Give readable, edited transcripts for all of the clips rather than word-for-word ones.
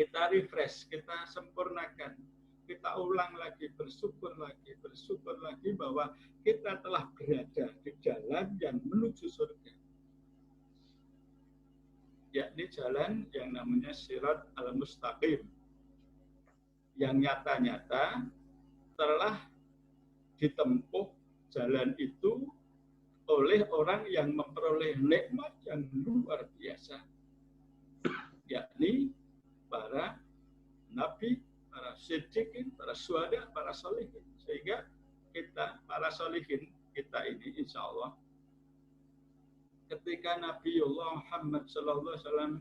kita refresh, kita sempurnakan, kita ulang lagi, bersyukur lagi bahwa kita telah berada di jalan yang menuju surga. Yakni jalan yang namanya Sirat al-Mustaqim. Yang nyata-nyata telah ditempuh jalan itu oleh orang yang memperoleh nikmat yang luar biasa. Yakni para nabi, para siddiqin, para syuhada, para sholihin. Sehingga kita, para sholihin, kita ini insya Allah, ketika Nabiullah Muhammad SAW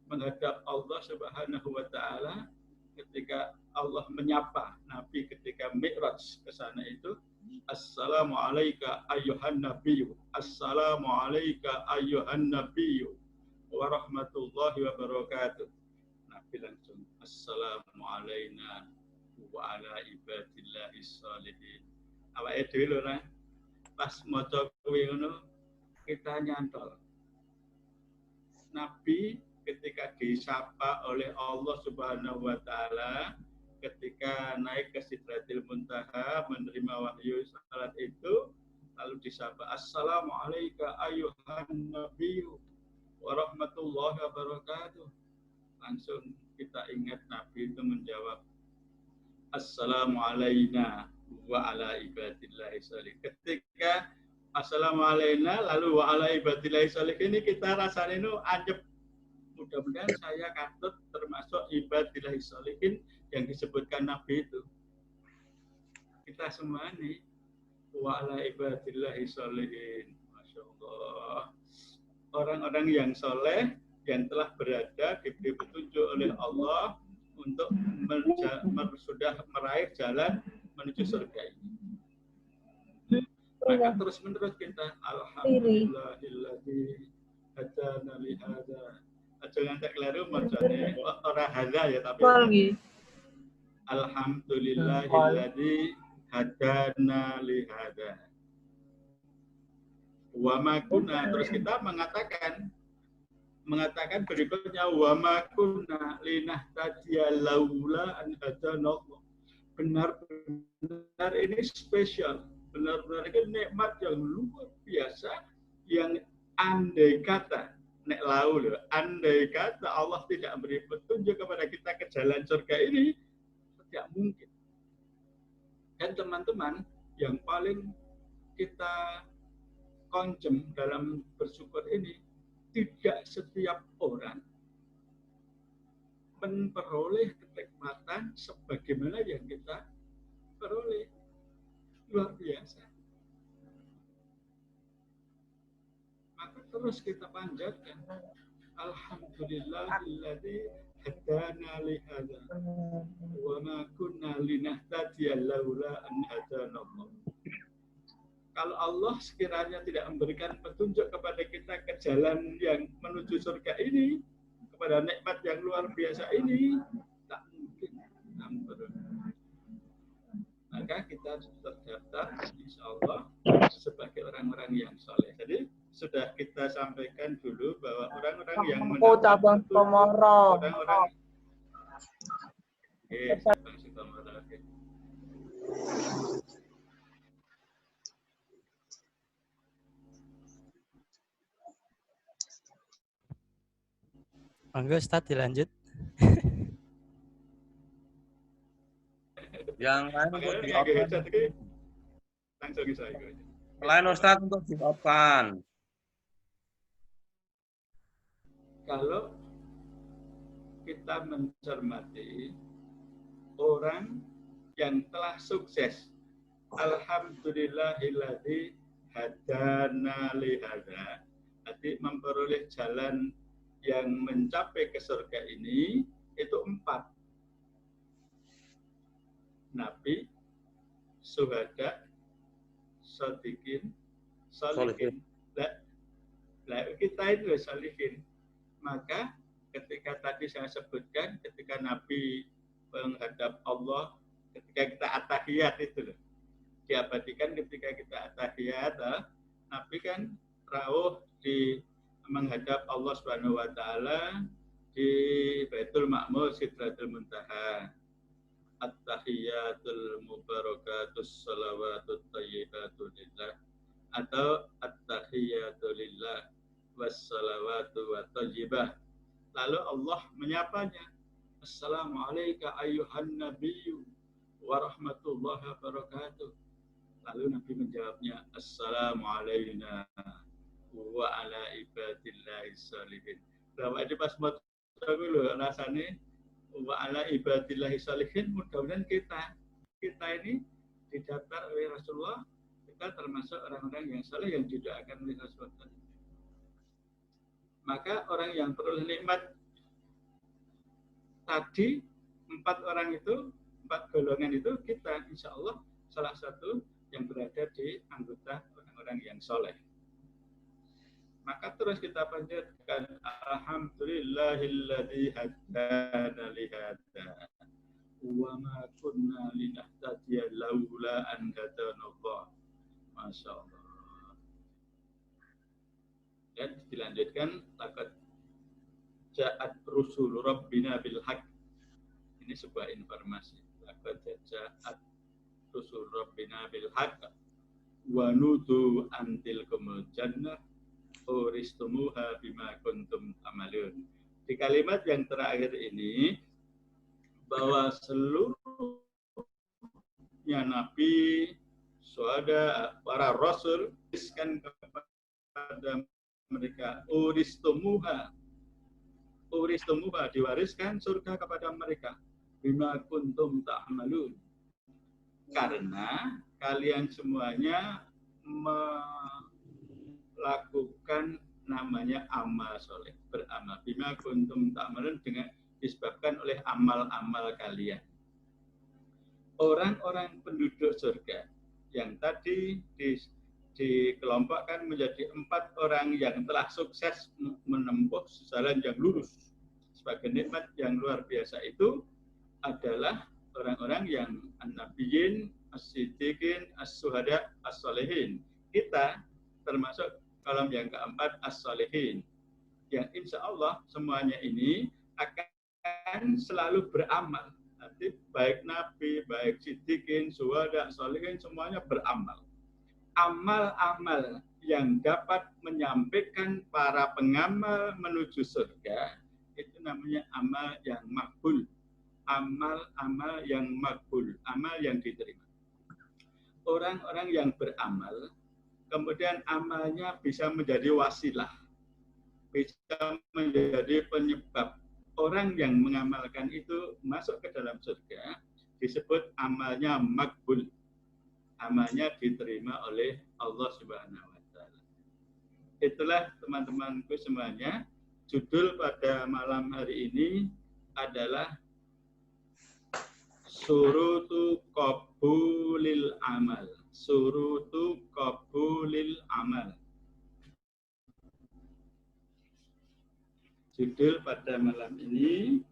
menghadap Allah Subhanahu wa Ta'ala, ketika Allah menyapa Nabi ketika Mi'raj ke sana itu, Assalamualaikum ayyuhan nabiyyu, Assalamualaikum ayyuhan nabiyyu wa rahmatullahi wa barakatuh. Nabi langsung Assalamualaikum wa ala ibadillahis sholihin. Awake dhewe lho ra, pas maca kuwi ngono kita nyantol. Nabi ketika disapa oleh Allah Subhanahu wa Ta'ala, ketika naik ke Sidratil Muntaha menerima wahyu salat itu, lalu disapa Assalamualaikum ayyuhan nabiyyu wa rahmatullahi wa barakatuh. Langsung kita ingat Nabi itu menjawab Assalamualaikum wa ala ibadillahi sholihin. Ketika Assalamualaikum lalu wa ala ibadillahi sholihin ini kita rasanya itu ajep. Mudah-mudahan saya katut termasuk ibadillahi sholihin yang disebutkan Nabi itu. Kita semua ini wa ala ibadillahi sholihin. Masya Allah. Orang-orang yang soleh yang telah berada diberi petunjuk oleh Allah untuk sudah meraih jalan menuju surga ini. Maka terus-menerus kita alhamdulillahilladzi hadana li hadza. Aja ngantek keliru macane ora hadza ya tapi alhamdulillahilladzi hadana li hadza. Wa ma kunna, terus kita mengatakan berikutnya wa ma kunna linahtadiya laula an hadanallah. Benar-benar ini spesial, benar-benar ini nikmat yang luar biasa yang andai kata nek lau loh, andai kata Allah tidak memberi petunjuk kepada kita ke jalan surga ini, tidak mungkin. Dan teman-teman, yang paling kita konjem dalam bersyukur ini, tidak setiap orang memperoleh kenikmatan sebagaimana yang kita peroleh. Luar biasa. Maka terus kita panjatkan alhamdulillahilladzi hadana li hadza wa ma kunna linahtadiya laula an hadanallah. Kalau Allah sekiranya tidak memberikan petunjuk kepada kita ke jalan yang menuju surga ini, kepada nikmat yang luar biasa ini, tak mungkin. Maka kita terdaftar insya Allah sebagai orang-orang yang soleh. Jadi sudah kita sampaikan dulu bahwa orang-orang yang mendapat orang-orang Monggo Ustaz dilanjut. Yang lain untuk di-open. Langsung bisa itu. Selain Ustaz untuk di-open. Kalau kita mencermati orang yang telah sukses, alhamdulillahilladzi hadana li hadza, berarti memperoleh jalan yang mencapai ke surga ini itu 4. Nabi, syuhada, shodiqin, sholihin. Lah kita itu sholihin. Maka ketika tadi saya sebutkan, ketika Nabi menghadap Allah, ketika kita at-tahiyat itu loh, diabadikan ketika kita at-tahiyat, Nabi kan rawuh di menghadap Allah Subhanahu wa Ta'ala di Baitul Ma'mur Sidratul Muntaha. At-tahiyatul mubarakatus salawatut thayyibatu lillah atau at-tahiyatu lillah wassalawatu wa thayyibah. Lalu Allah menyapanya, Assalamualaikum ayyuhan nabiyyu wa rahmatullahi wa barakatuh. Lalu Nabi menjawabnya, Assalamualaikum wa ala ibadillahi sholihin. Bahwa ini pas mau dulu rasanya wa ala ibadillahi sholihin, mudah-mudahan kita ini didaftar oleh Rasulullah, kita termasuk orang-orang yang saleh yang didoakan oleh Rasulullah. Maka orang yang peroleh nikmat tadi 4 orang itu, 4 golongan itu, kita insya Allah salah satu yang berada di anggota orang-orang yang soleh. Maka terus kita panjatkan Alhamdulillahilladzi hadana li hadza wa ma kunna linahtadiya laula an hadanallah. Masya Allah. Dan dilanjutkan laqad ja'at rusul rabbina bil haqq. Ini sebuah informasi. Laqad ja'at rusul rabbina bil haqq wa nudu antil kumul jannah uristumuha bima kuntum amalun. Di kalimat yang terakhir ini bahwa seluruhnya nabi, syuhada, para rasul diskan kepada mereka uristumuha diwariskan surga kepada mereka bima kuntum ta'malun, karena kalian semuanya melakukan namanya amal soleh, beramal bima kuntum ta'malun, dengan disebabkan oleh amal-amal kalian. Orang-orang penduduk surga yang tadi dikelompokkan menjadi 4 orang yang telah sukses menempuh jalan yang lurus sebagai nikmat yang luar biasa itu adalah orang-orang yang an-nabiyyin, as-siddiqin, as-syuhada, as-sholihin. Kita termasuk kolom yang keempat, as-sholihin, yang insya Allah semuanya ini akan selalu beramal. Nanti baik nabi, baik siddiqin, syuhada, sholihin, semuanya beramal. Amal-amal yang dapat menyampaikan para pengamal menuju surga, itu namanya amal yang makbul. Amal-amal yang makbul, amal yang diterima. Orang-orang yang beramal, kemudian amalnya bisa menjadi wasilah, bisa menjadi penyebab orang yang mengamalkan itu masuk ke dalam surga, disebut amalnya makbul. Amalnya diterima oleh Allah Subhanahu wa Ta'ala. Itulah teman-temanku semuanya, judul pada malam hari ini adalah Surutu qabulil amal. Surutu qabulil amal. Judul pada malam ini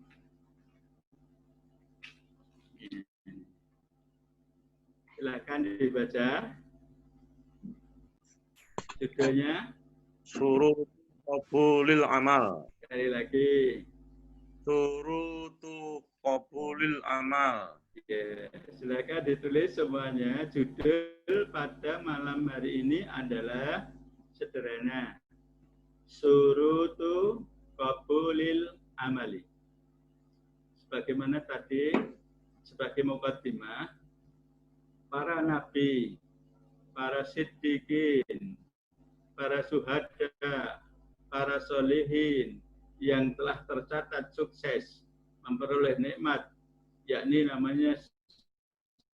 silakan dibaca. Judulnya Suruh qabulil amal. sekali lagi. Surutu qabulil amal. Ya, silakan ditulis semuanya. Judul pada malam hari ini adalah sederhana. Surutu qabulil amali. Sebagaimana tadi sebagai muqaddimah, para nabi, para siddiqin, para syuhada, para sholihin yang telah tercatat sukses memperoleh nikmat, yakni namanya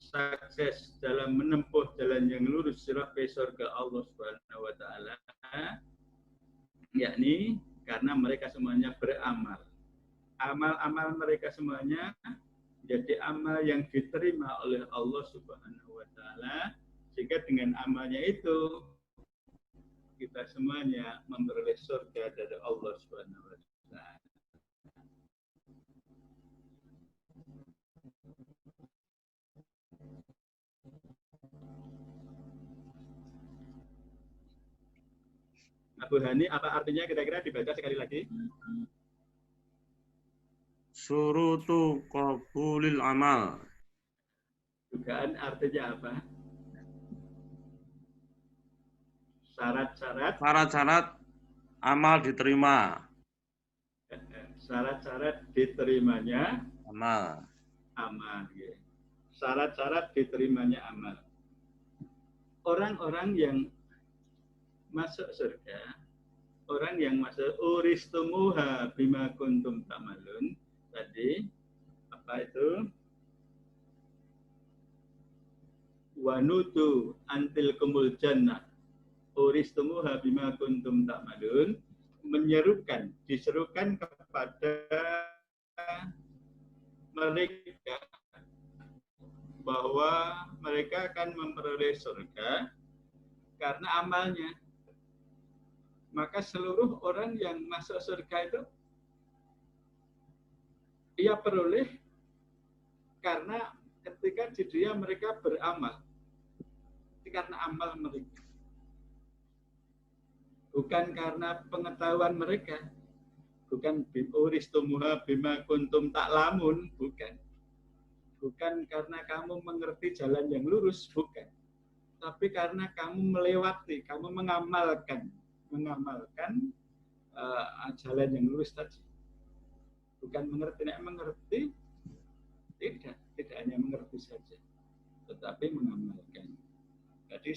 sukses dalam menempuh jalan yang lurus sampai surga Allah Subhanahu wa Ta'ala, yakni karena mereka semuanya beramal. Amal-amal mereka semuanya jadi amal yang diterima oleh Allah Subhanahu wa Ta'ala, sehingga dengan amalnya itu kita semuanya memperoleh surga dari Allah Subhanahu wa Ta'ala. Abu Hani, apa artinya kira-kira dibaca sekali lagi? Syurutu qabulil amal. Dugaan artinya apa? Syarat-syarat Syarat-syarat amal diterima. syarat-syarat diterimanya Amal. amal. Ya. Syarat-syarat diterimanya amal. Orang-orang yang masuk surga, orang yang masuk uristumuha bima kuntum ta'malun, tadi apa itu? Wanutu antil kumul jannah uristumuha bima kuntum ta'malun, menyerukan, diserukan kepada mereka bahwa mereka akan memperoleh surga karena amalnya. Maka seluruh orang yang masuk surga itu ia peroleh karena ketika di dunia mereka beramal, karena amal mereka, bukan karena pengetahuan mereka, bukan uristumuha bima kuntum ta'lamun, bukan karena kamu mengerti jalan yang lurus, bukan, tapi karena kamu melewati, kamu mengamalkan jalan yang lurus tadi. Bukan mengerti, tidak hanya mengerti saja, tetapi mengamalkan. Jadi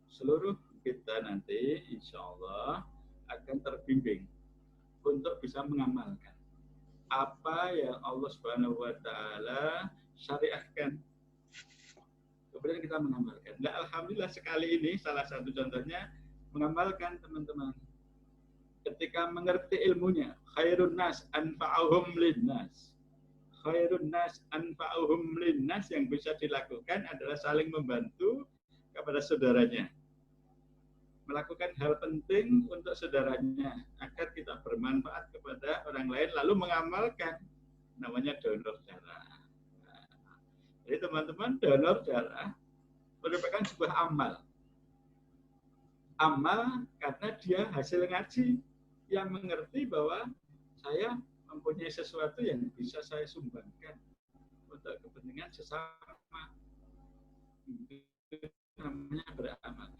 seluruh kita nanti insya Allah akan terbimbing untuk bisa mengamalkan apa yang Allah Subhanahu wa Ta'ala syariatkan. Kemudian kita mengamalkan. Nah, alhamdulillah sekali ini salah satu contohnya mengamalkan, teman-teman. Ketika mengerti ilmunya, khairun nas anfa'uhum linnas. Khairun nas anfa'uhum linnas, yang bisa dilakukan adalah saling membantu kepada saudaranya. Melakukan hal penting untuk saudaranya agar kita bermanfaat kepada orang lain, lalu mengamalkan, namanya donor darah. Jadi teman-teman, donor darah merupakan sebuah amal. Amal karena dia hasil ngaji, yang mengerti bahwa saya mempunyai sesuatu yang bisa saya sumbangkan untuk kepentingan sesama. Itu namanya beramal.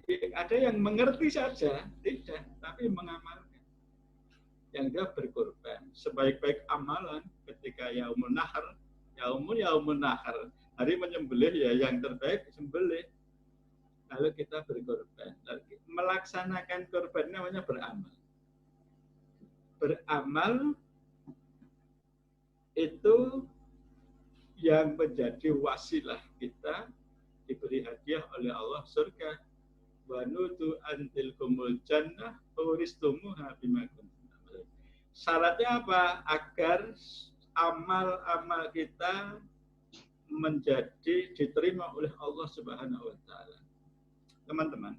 Ada yang mengerti saja, tidak, tapi mengamalkan. Yang dia berkorban. Sebaik-baik amalan ketika yaumul nahar, yaumul nahar, hari menyembelih, ya yang terbaik sembelih. Lalu kita berkorban. Lalu melaksanakan korban namanya beramal. Beramal itu yang menjadi wasilah kita diberi hadiah oleh Allah surga. Wa nutu antil kumul jannah uristumuha bima kuntum ta'malun. Syaratnya apa? Agar amal-amal kita menjadi diterima oleh Allah Subhanahu wa Ta'ala. Teman-teman,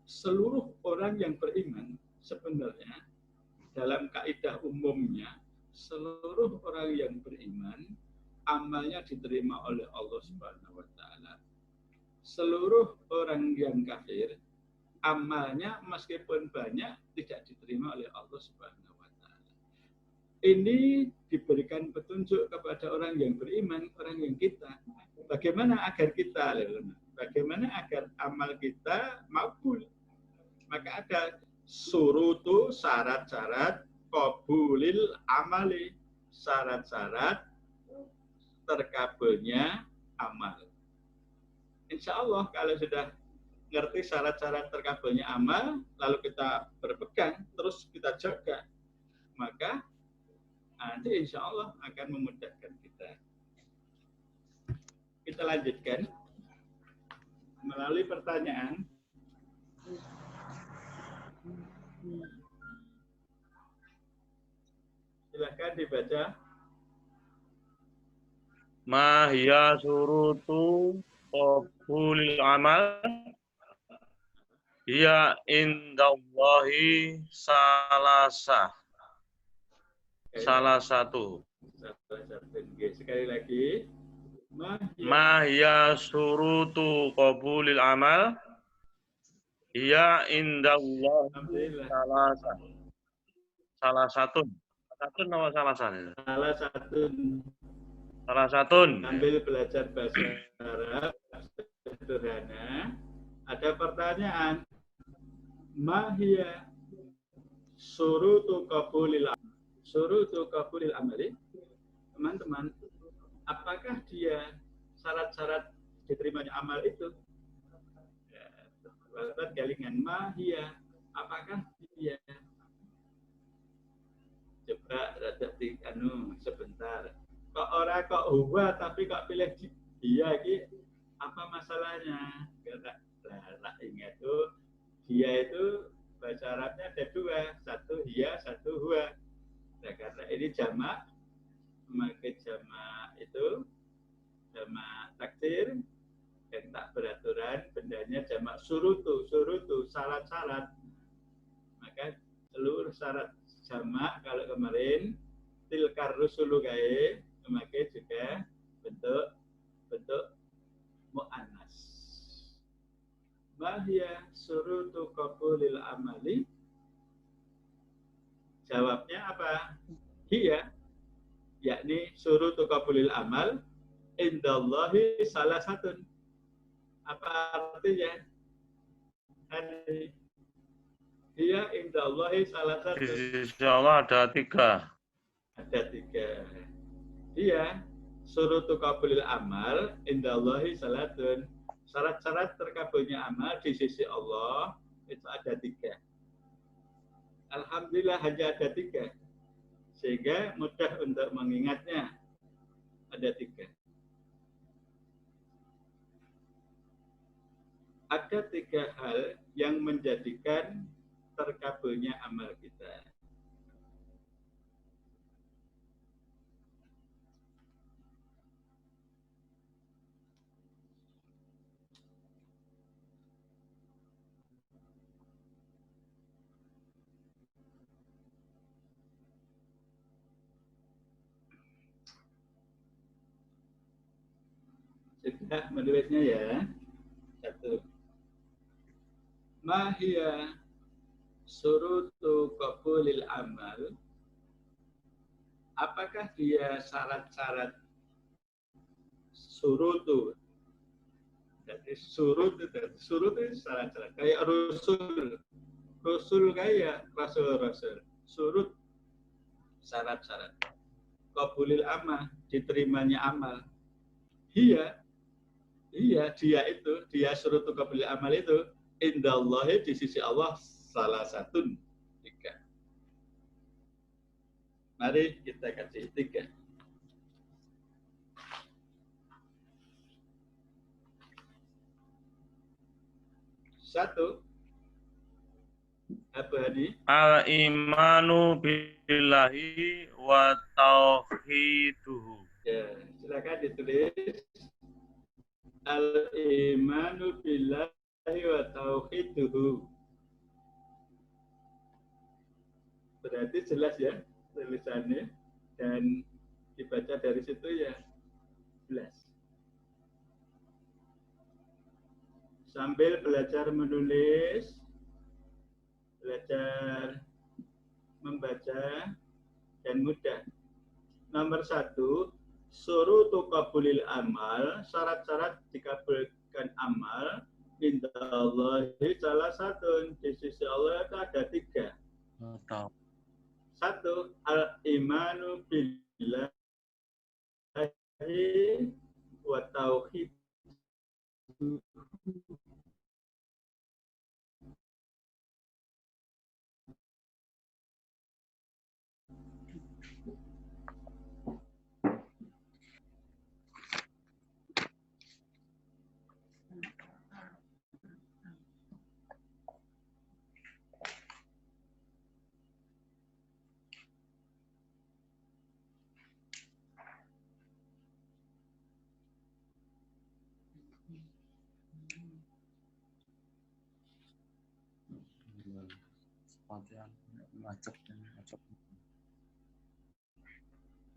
seluruh orang yang beriman sebenarnya dalam kaidah umumnya, seluruh orang yang beriman amalnya diterima oleh Allah Subhanahu wa Ta'ala. Seluruh orang yang kafir amalnya meskipun banyak tidak diterima oleh Allah Subhanahu wa Ta'ala. Ini diberikan petunjuk kepada orang yang beriman, orang yang kita. Bagaimana agar amal kita makbul? Maka ada surutu, syarat-syarat qabulil amali, syarat-syarat terkabulnya amal. Insya Allah kalau sudah ngerti syarat-syarat terkabulnya amal, lalu kita berpegang, terus kita jaga, maka nanti insya Allah akan memudahkan kita. Kita lanjutkan melalui pertanyaan. Silakan dibaca. Ma hiya syurutu qabulil amal? Hiya indallahi salasah. Salah satu. Sekali lagi. Ma hiya syurutu qabulil amal? Hiya indallahi salasah. Salah satu. Satu nama salah satu. Salah satu. Salah satu. Sambil belajar bahasa Arab sederhana, ada pertanyaan. Mahia surutu qabulil amali. Teman-teman, apakah dia syarat-syarat diterimanya amal itu? Galingan mahia, apakah dia? Coba sebentar. Kok ora kok huwa tapi kok pilih dia iki? Apa masalahnya? Nah, ingat tuh dia itu bahasa Arabnya ada dua, satu hiya, satu huwa. Nah, karena ini jamak, memakai jamak itu jamak taksir yang tak beraturan, bendanya jamak surutu, syarat-syarat. Maka seluruh syarat jamak kalau kemarin tilkar rusulu gae memakai juga bentuk mu'annas. Mahya surutu qabulil amali. Jawabnya apa? Hiya, yakni surutu qabulil amal indallahi salah satu. Apa artinya? Hiya indallahi salah satu. Insya Allah ada 3. Ada 3. Hiya surutu qabulil amal indallahi salatun. Syarat-syarat terkabulnya amal di sisi Allah itu ada 3. Alhamdulillah hanya ada 3. Sehingga mudah untuk mengingatnya. Ada 3. Ada 3 hal yang menjadikan terkabulnya amal kita. Sudah menulisnya ya. 1. Mahia surutu qabulil amal. Apakah dia syarat-syarat surutu? Jadi surut itu syarat-syarat. Kayak Rasul kayak Rasul. Surut syarat-syarat. Qabulil amal, diterimanya amal. Iya, dia itu, dia surutu qabulil amal itu indallahi di sisi Allah salah satu 3. Mari kita kasih 3. Satu, apa ini? Al-imanu billahi wa tauhiduhu. Ya, silakan ditulis. Al-imanu billahi wa tauhiduhu. Berarti jelas ya tulisannya dan dibaca dari situ ya jelas. Sambil belajar menulis, belajar membaca dan mudah. Nomor 1, surutu qabulil amal, syarat-syarat dikabulkan amal indallahi salah satu, di sisi Allah itu ada 3. 1, al-imanu billahi wa tauhid.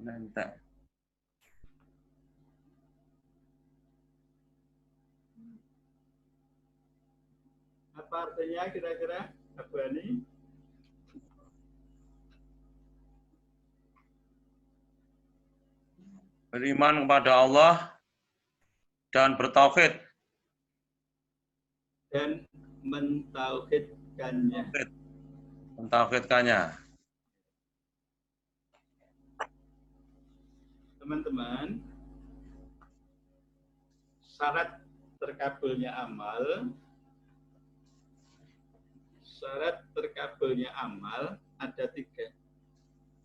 Nanti. Apa artinya kira-kira, Abu Ani? beriman kepada Allah dan bertauhid. Dan mentauhidkannya. Mentauhidkannya. Teman-teman, syarat terkabulnya amal ada 3.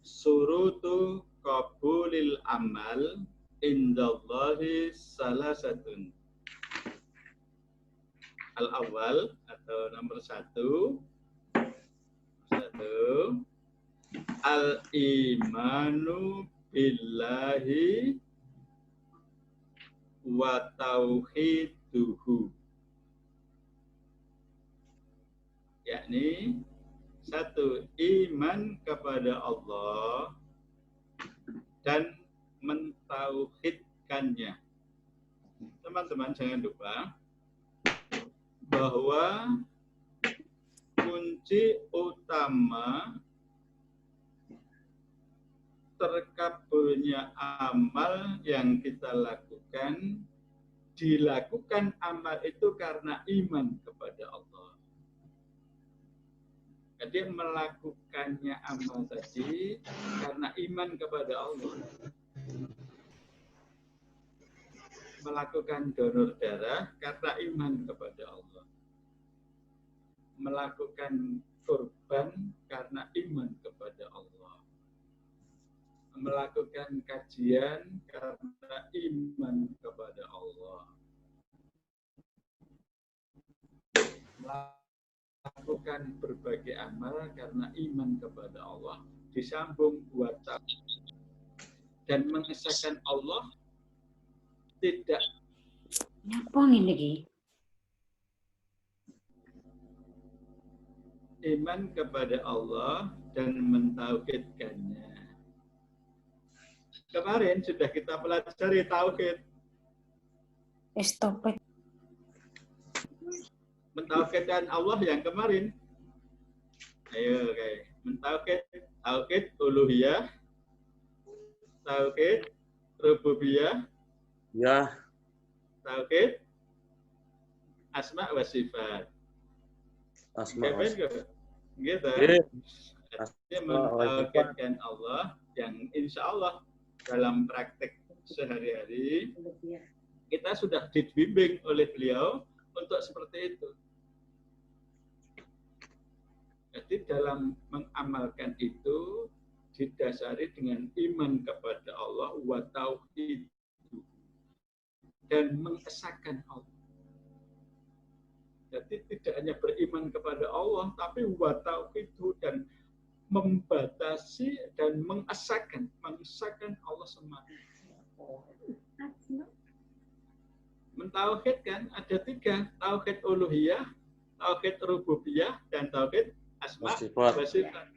Surutu qabulil amal indallahi salasatun. Al-awwal atau nomor 1 al-imanu billahi wa tauhiduhu, yakni 1 iman kepada Allah dan mentauhidkannya. Teman-teman jangan lupa bahwa kunci utama terkabulnya amal yang kita lakukan, dilakukan amal itu karena iman kepada Allah. Jadi melakukannya amal tadi karena iman kepada Allah. Melakukan donor darah karena iman kepada Allah. Melakukan kurban karena iman kepada Allah. Melakukan kajian karena iman kepada Allah. Melakukan berbagai amal karena iman kepada Allah. Disambung buat dan mengesahkan Allah tidak. Nyapong ini. Iman kepada Allah dan mentauhidkannya. Kemarin sudah kita pelajari tauhid. Stop it. Mentauhidkan Allah yang kemarin. Ayo, guys. Tauhid uluhiyah, tauhid rububiyah, Ya. tauhid asma wa sifat. Asma wa sifat. Gitu. Artinya mentauhidkan Allah yang insya Allah dalam praktek sehari-hari kita sudah dibimbing oleh beliau untuk seperti itu. Jadi dalam mengamalkan itu didasari dengan iman kepada Allah wa tauhid dan mengesahkan Allah. Jadi tidak hanya beriman kepada Allah, tapi wa tauhid dan membatasi dan mengesahkan Allah semata. Mentauhidkan ada 3, tauhid uluhiyah, tauhid rububiyah, dan tauhid asma wa sifat.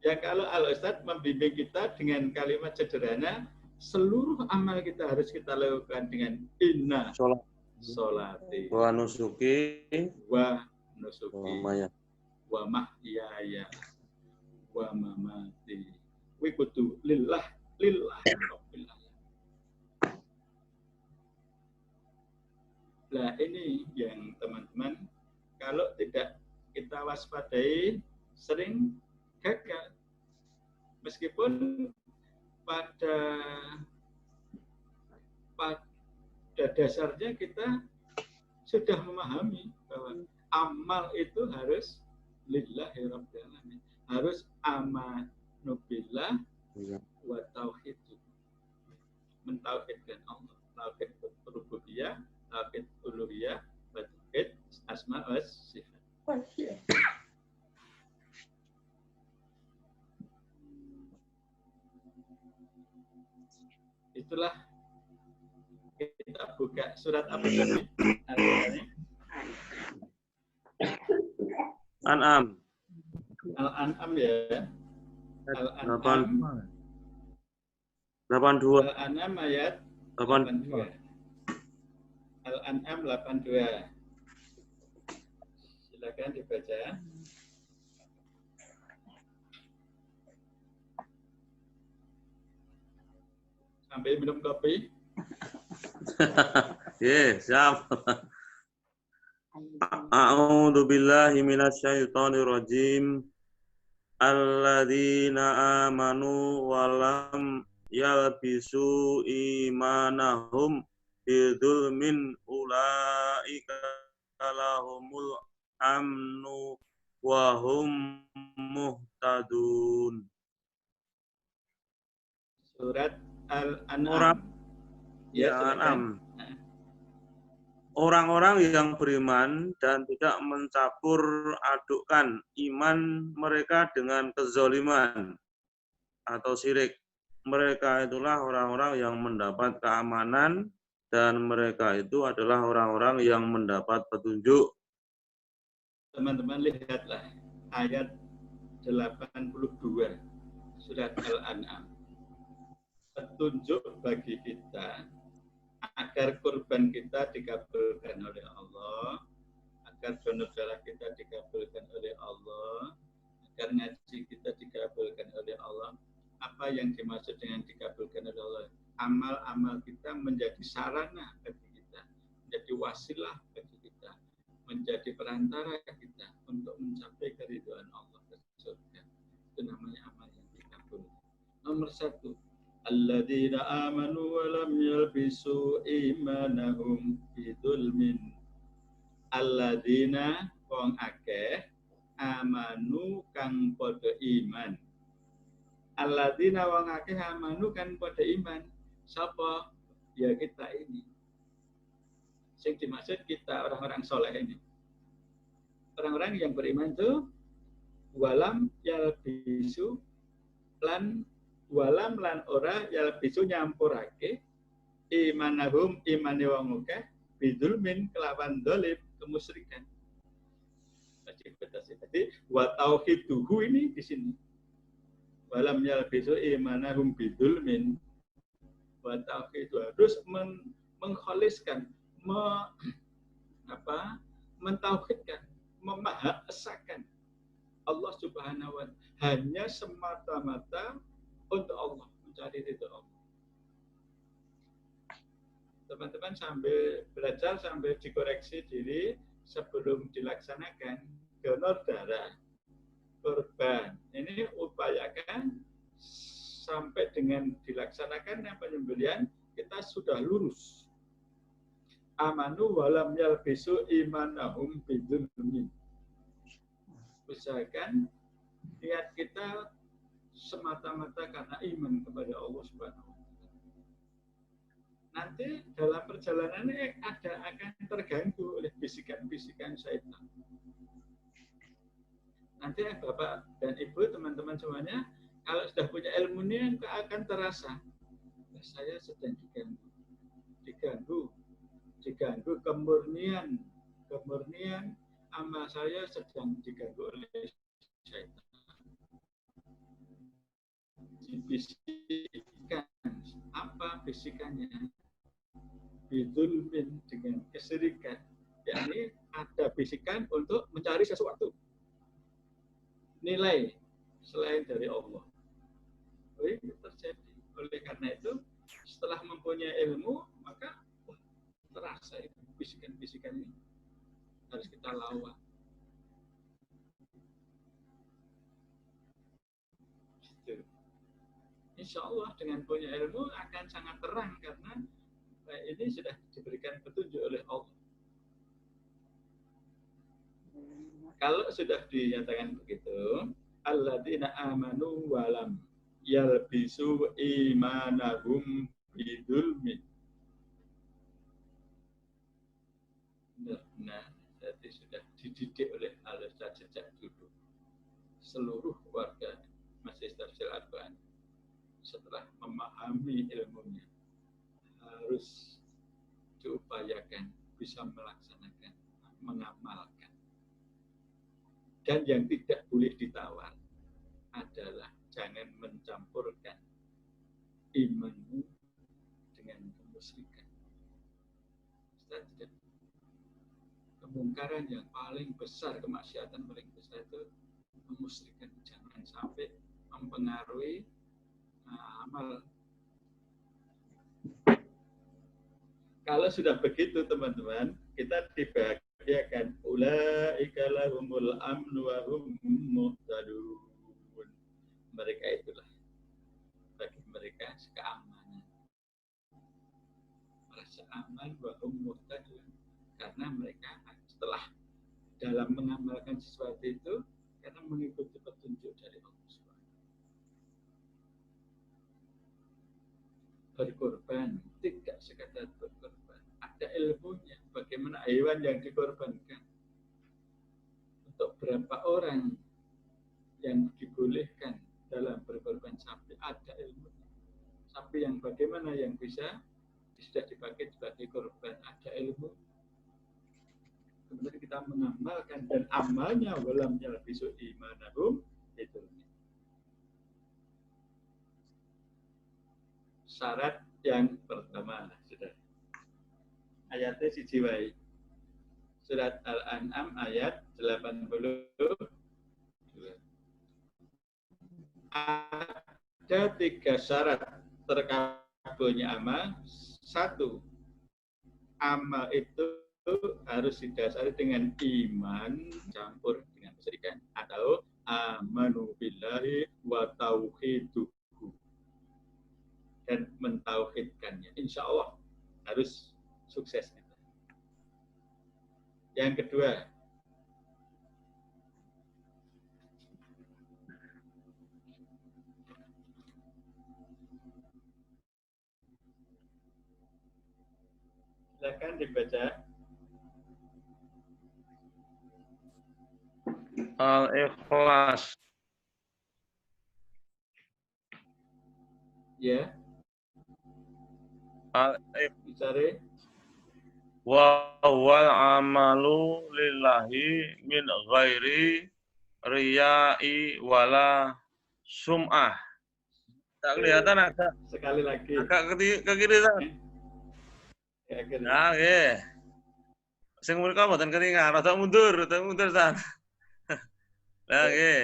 Ya kalau Al-Ustadz membimbing kita dengan kalimat sederhana, seluruh amal kita harus kita lakukan dengan inna sholati Wa nusuki wa nusuki Maya. wa mahyaya wa mamati wa kutu lillah rabbil alamin. Nah ini yang teman-teman kalau tidak kita waspadai sering gagal. Meskipun pada dasarnya kita sudah memahami bahwa amal itu harus lillahi rabbil alamin, harus amanu billah wa tauhid, mentauhidkan Allah, tauhid rububiyah, tauhid uluhiyah, tauhid asma wa sifat. Itulah kita buka surat apa tadi? An'am. Al-An'am ya. Al-An'am 82. Al-An'am ayat 82. Al-An'am 82. Silakan dibaca. Sambil minum kopi. Siap. A'udzu billahi minasyaitonir rajim. Alladzina amanu wa lam yalbisu imanahum bidzulmin ulaika lahumul amnu wa hum muhtadun. Surat Al-An'am. Orang Ya, Al-An'am. silakan. Orang-orang yang beriman dan tidak mencampur adukkan iman mereka dengan kezoliman atau syirik. Mereka itulah orang-orang yang mendapat keamanan dan mereka itu adalah orang-orang yang mendapat petunjuk. Teman-teman lihatlah ayat 82 surat Al-An'am. Petunjuk bagi kita agar kurban kita dikabulkan oleh Allah, agar donor darah kita dikabulkan oleh Allah, agar ngaji kita dikabulkan oleh Allah. Apa yang dimaksud dengan dikabulkan oleh Allah? Amal-amal kita menjadi sarana bagi kita, menjadi wasilah bagi kita, menjadi perantara kita untuk mencapai keridhaan Allah ke surga. Itu namanya amal yang dikabulkan. Nomor 1, alladzina amanu wa lam yalbisu imanahum bidzulmin. Alladzina wong akeh amanu kang padha iman. Alladzina wong akeh amanu kang padha iman. Sapa? Ya kita ini. Sing dimaksud kita orang-orang soleh ini. Orang-orang yang beriman itu walam yalbisu lan walam lan ora yalbisu nyampurake imanahum imane wong akeh bidzulmin kelawan dolim kemusyrikan. Jadi wa tauhiduhu ini di sini. Walam yalbisu imanahum bidzulmin. Wa tauhidu harus mengkhaliskan, mentauhidkan, memahaesakan Allah Subhanahu wa ta'ala hanya semata-mata untuk Allah, mencari ridho Allah. Teman-teman sambil belajar, sambil dikoreksi diri sebelum dilaksanakan donor darah, korban. Ini upayakan sampai dengan dilaksanakan penyembelihan kita sudah lurus. Amanu walam yalbisu imanahum bidzulmin. Usahakan niat kita semata-mata karena iman kepada Allah Subhanahu wa ta'ala. Nanti dalam perjalanan ini akan terganggu oleh bisikan-bisikan syaitan. Nanti Bapak dan Ibu, teman-teman semuanya, kalau sudah punya ilmu ini akan terasa saya sedang diganggu kemurnian amal saya sedang diganggu oleh syaitan. Bisikan, apa bisikannya? Bidzulmin, dengan kesyirikan. Yakni ada bisikan untuk mencari sesuatu nilai selain dari Allah. Itu terjadi. Oleh karena itu, setelah mempunyai ilmu, maka terasa itu bisikan-bisikan ini harus kita lawan. Insya Allah dengan punya ilmu akan sangat terang karena ini sudah diberikan petunjuk oleh Allah. Kalau sudah dinyatakan begitu, alladzina amanu walam yalbisu imanahum bidzulmin. Benar, jadi sudah dididik oleh Al-Ustaz sejak dulu. Seluruh warga Masjid Tafsir Al-Quran setelah memahami ilmunya harus diupayakan bisa melaksanakan, mengamalkan. Dan yang tidak boleh ditawar adalah jangan mencampurkan imanmu dengan kemusyrikan. Kemungkaran yang paling besar, kemaksiatan paling besar itu kemusyrikan. Jangan sampai mempengaruhi amal Kalau sudah begitu teman-teman, kita dibahagiakan ulaika lahumul amnu wa hum muhtadun. Mereka itulah bagi mereka keamanan. Merasa aman wa hum muhtadun karena mereka setelah dalam mengamalkan sesuatu itu karena mengikuti petunjuk dari Allah Subhanahu. Berkorban tidak sekadar berkorban, ada ilmunya. Bagaimana hewan yang dikorbankan, untuk berapa orang yang dibolehkan dalam berkorban sapi, ada ilmunya. Sapi yang bagaimana yang bisa sudah dipakai sebagai korban, ada ilmu. Kemudian kita mengamalkan dan amalnya walam yalbisu imanahum itu. Syarat yang pertama sudah ayatnya siji wae. Surat Al-An'am ayat 82. Ada 3 syarat terkabulnya amal. 1, amal itu harus didasari dengan iman campur dengan kesyirikan atau amanu billahi wa tauhiduhu dan mentauhidkannya. Insya Allah harus sukses. Yang kedua, silakan dibaca. Al-Ikhlas. Ya, dicari. Wa wal amalu lillahi min ghairi riya'i wala sum'ah. Tak kelihatan agak Sekali lagi. ke kiri kan? Ya, kiri. Nah, nggih. Sing mriko mboten kelingan, rada mundur San. Lah nggih.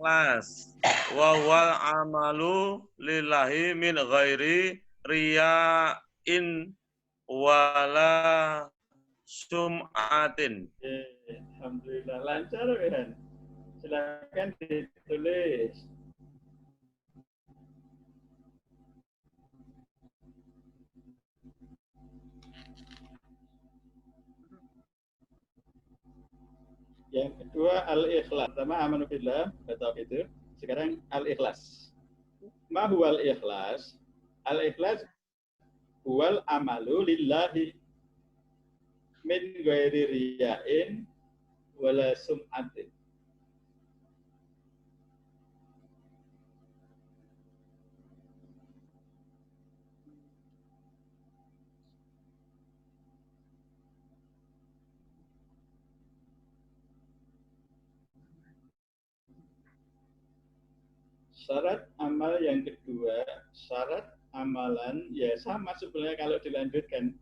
Ikhlas. Wa wal amalu lillahi min ghairi riya'in wala sum'atin. Alhamdulillah lancar kan. Silakan ditulis. Yang kedua al-ikhlas. Pertama amanu billah, atau itu. Sekarang al-ikhlas. Ma huwal ikhlas? Al-ikhlas huwal amalu lillahi min ghairi riya'in wala sum'atin. Syarat amal yang kedua, syarat amalan ya sama sebenarnya kalau dilanjutkan.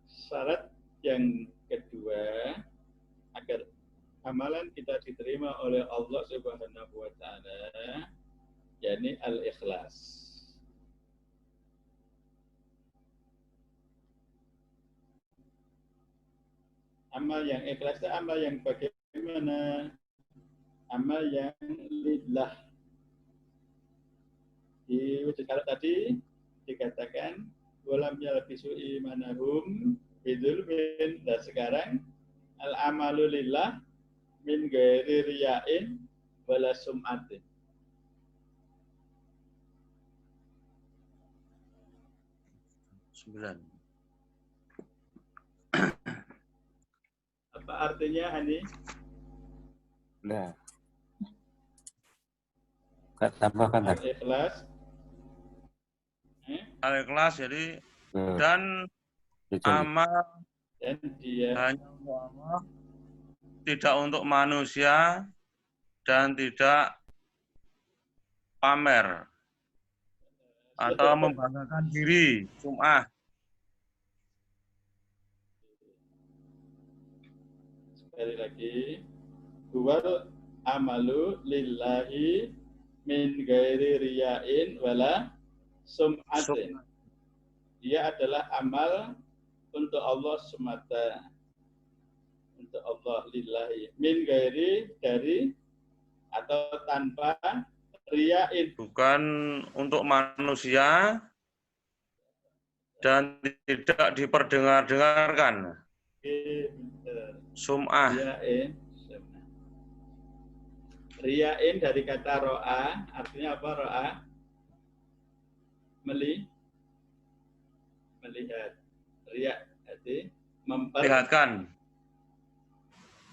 Syarat yang kedua agar amalan kita diterima oleh Allah Subhanahu wa taala yakni al-ikhlas. Amal yang ikhlas itu amal yang bagaimana? Amal yang lillah. Kalau tadi dikatakan walam yalbisu imanahum bidzulmin, dan sekarang al-amalu lillah min ghairi riya'in wala sum'atin. Apa artinya, Hani? Nah, tambahkan tak? Al-ikhlas. Al-Ikhlas jadi dan amal Dan dia hanya untuk Allah, tidak untuk manusia dan tidak pamer atau membanggakan diri, sum'ah. sekali lagi, huwal amalu lillahi min ghairi riya'in wala sum'atin. Dia adalah amal untuk Allah semata. Untuk Allah lillahi. Min gairi, dari, atau tanpa riyain. Bukan untuk manusia dan tidak diperdengar-dengarkan. Sum'ah. Riyain. Riyain dari kata ro'a, artinya apa ro'a? Melihat. Riya, arti Lihatkan.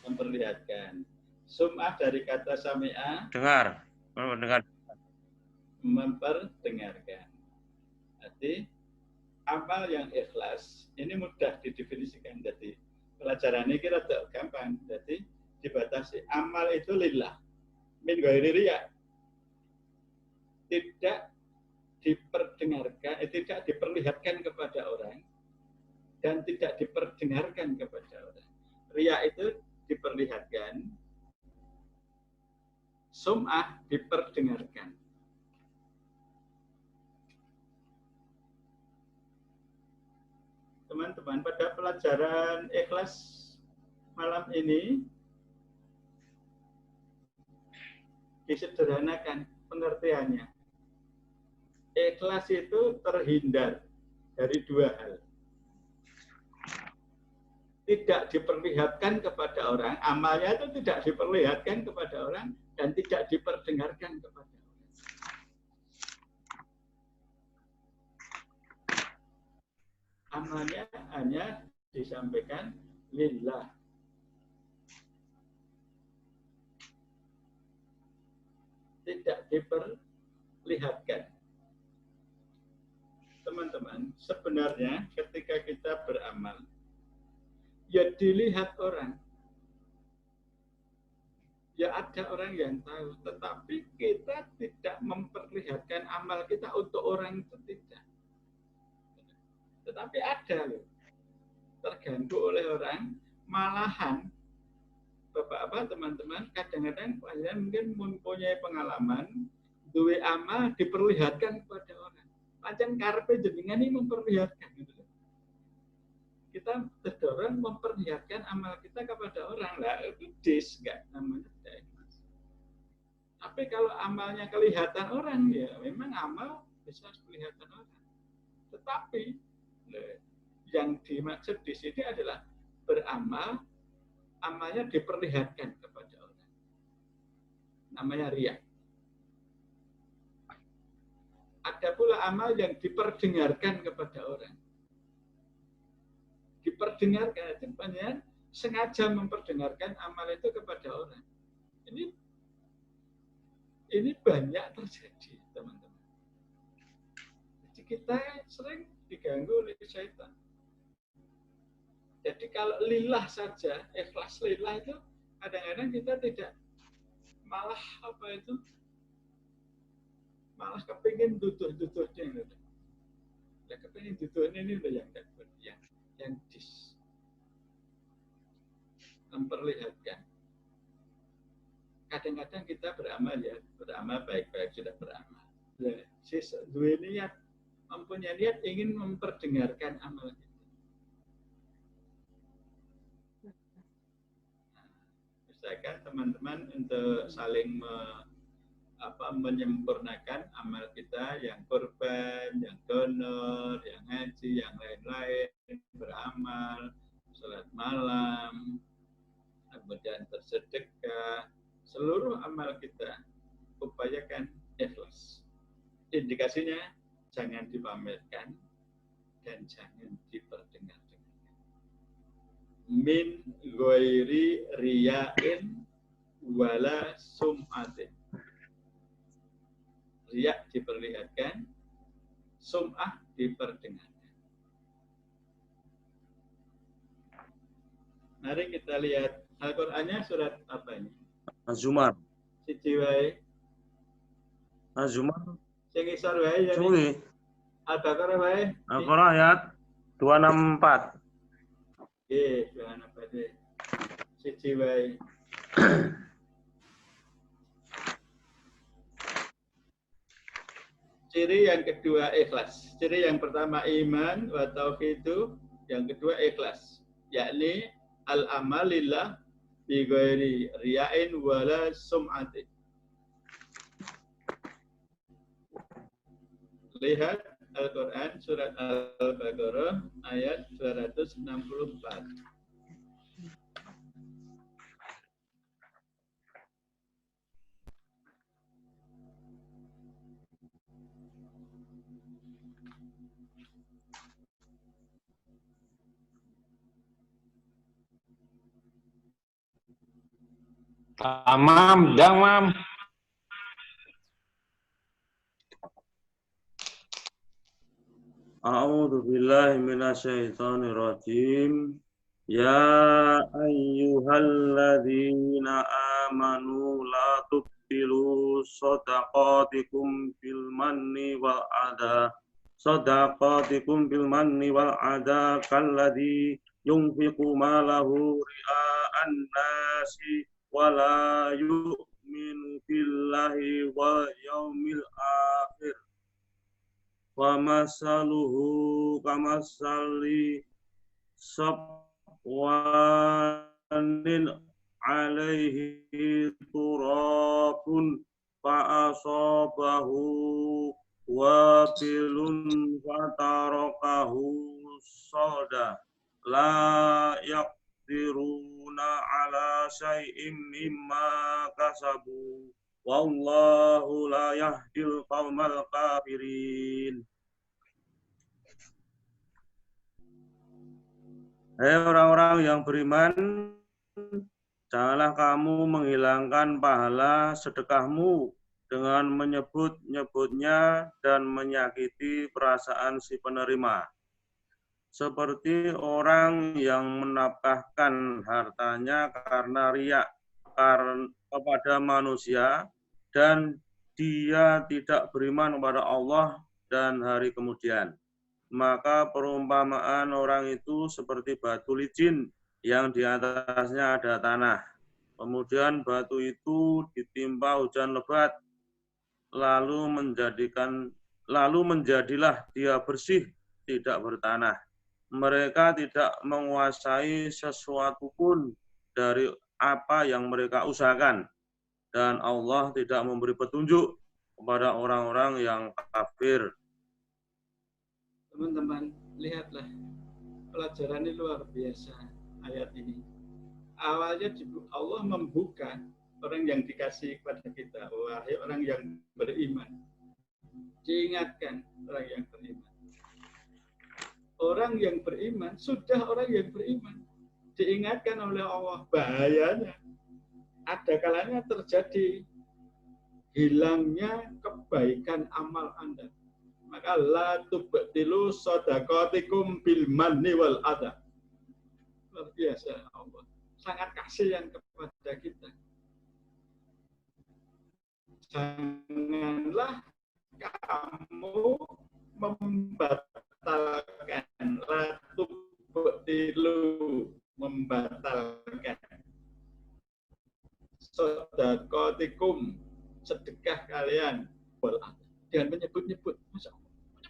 memperlihatkan. Sum'ah dari kata sami'a, Dengar. Mendengar. memperdengarkan. Arti amal yang ikhlas ini mudah didefinisikan. Jadi pelajaran ini kira gampang. Jadi dibatasi amal itu lillah, min ghairi riya, tidak diperdengarkan, tidak diperlihatkan kepada orang dan tidak diperdengarkan kepada orang. Riya itu diperlihatkan, sum'ah diperdengarkan. Teman-teman, pada pelajaran ikhlas malam ini disederhanakan pengertiannya. Ikhlas itu terhindar dari dua hal. Tidak diperlihatkan kepada orang, amalnya itu tidak diperlihatkan kepada orang dan tidak diperdengarkan kepada orang. Amalnya hanya disampaikan lillah. Tidak diperlihatkan. Teman-teman, sebenarnya ketika kita beramal, ya dilihat orang. Ya ada orang yang tahu, tetapi kita tidak memperlihatkan amal kita untuk orang itu tidak. Tetapi ada loh, terganggu oleh orang, malahan Bapak-bapak, teman-teman, kadang-kadang kalian mungkin mempunyai pengalaman, duwe amal diperlihatkan kepada orang. Pancen karepe jenengan ini memperlihatkan gitu. Kita terdorong memperlihatkan amal kita kepada orang. Lah itu enggak namanya ikhlas. Tapi kalau amalnya kelihatan orang, ya memang amal bisa kelihatan orang. Tetapi yang dimaksud di sini adalah beramal, amalnya diperlihatkan kepada orang. Namanya riya. Ada pula amal yang diperdengarkan kepada orang. Diperdengarkan itu banyak sengaja memperdengarkan amal itu kepada orang. Ini banyak terjadi, teman-teman. Jadi kita sering diganggu oleh syaitan. Jadi kalau lillah saja, ikhlas lillah itu kadang-kadang kita tidak, malah apa itu, malah kepingin duduh-duduhnya gitu. Ya kepingin duduhnya ini udah yang memperlihatkan. Kadang-kadang kita beramal ya, beramal baik-baik sudah beramal. Ya, dua niat, mempunyai niat ingin memperdengarkan amal kita. Misalkan teman-teman untuk saling menyempurnakan amal kita, yang korban, yang donor, yang ngaji, yang lain-lain, beramal, sholat malam, kemudian bersedekah, seluruh amal kita upayakan ikhlas. Indikasinya jangan dipamerkan dan jangan diperdengarkan. Min ghairi riyain wala sum'atin. Riya diperlihatkan, sum'ah diperdengarkan. Mari kita lihat Al-Qur'annya surat apa ini? Az-Zumar. Siji wae. Az-Zumar. Sing isor wae ya. Suwi. Al-Baqarah wae. Al-Qur'an ayat 264. Nggih, jangan apa deh. Siji wae. Ciri yang kedua ikhlas. Ciri yang pertama iman wa tauhidu, yang kedua ikhlas, yakni al-amal lillah bi ghairi riya'in wala sum'ati. Lihat Al-Quran surat Al-Baqarah ayat 264. Mam, dang mam. A'udzu billahi minasyaitonir rajim. Ya ayyuhalladzina amanu la tubtilu shadaqatikum bil manni wal adha. Shadaqatikum bil manni wal adha kalladzi yunfiqu malahu ria'an nasi wa la yu'minu billahi wal yaumil akhir. Wa masaluhu kamasali sabwanin alaihi turabun fa'asabahu wabilun fatarakahu soda la yaqdiruna ala syai'im mimma kasabu wallahu la yahdil qaumal kafirin. Hai orang-orang yang beriman, janganlah kamu menghilangkan pahala sedekahmu dengan menyebut-nyebutnya dan menyakiti perasaan si penerima. Seperti orang yang menafkahkan hartanya karena riya kepada manusia dan dia tidak beriman kepada Allah dan hari kemudian. Maka perumpamaan orang itu seperti batu licin yang di atasnya ada tanah. Kemudian batu itu ditimpa hujan lebat, lalu menjadilah dia bersih, tidak bertanah. Mereka tidak menguasai sesuatu pun dari apa yang mereka usahakan, dan Allah tidak memberi petunjuk kepada orang-orang yang kafir. Teman-teman, lihatlah pelajaran ini luar biasa ayat ini. Awalnya Allah membuka orang yang dikasih kepada kita, wahai orang yang beriman. Diingatkan orang yang beriman. Orang yang beriman, sudah orang yang beriman. Diingatkan oleh Allah bahayanya. Ada kalanya terjadi hilangnya kebaikan amal Anda. Maka la tubtilu shadaqatikum bil manni wal adha. Luar biasa Allah. Sangat kasihan kepada kita. Janganlah kamu membatalkan, la tubtilu, membatalkan shadaqatikum, sedekah kalian, wal adha. Jangan menyebut-nyebut. Masa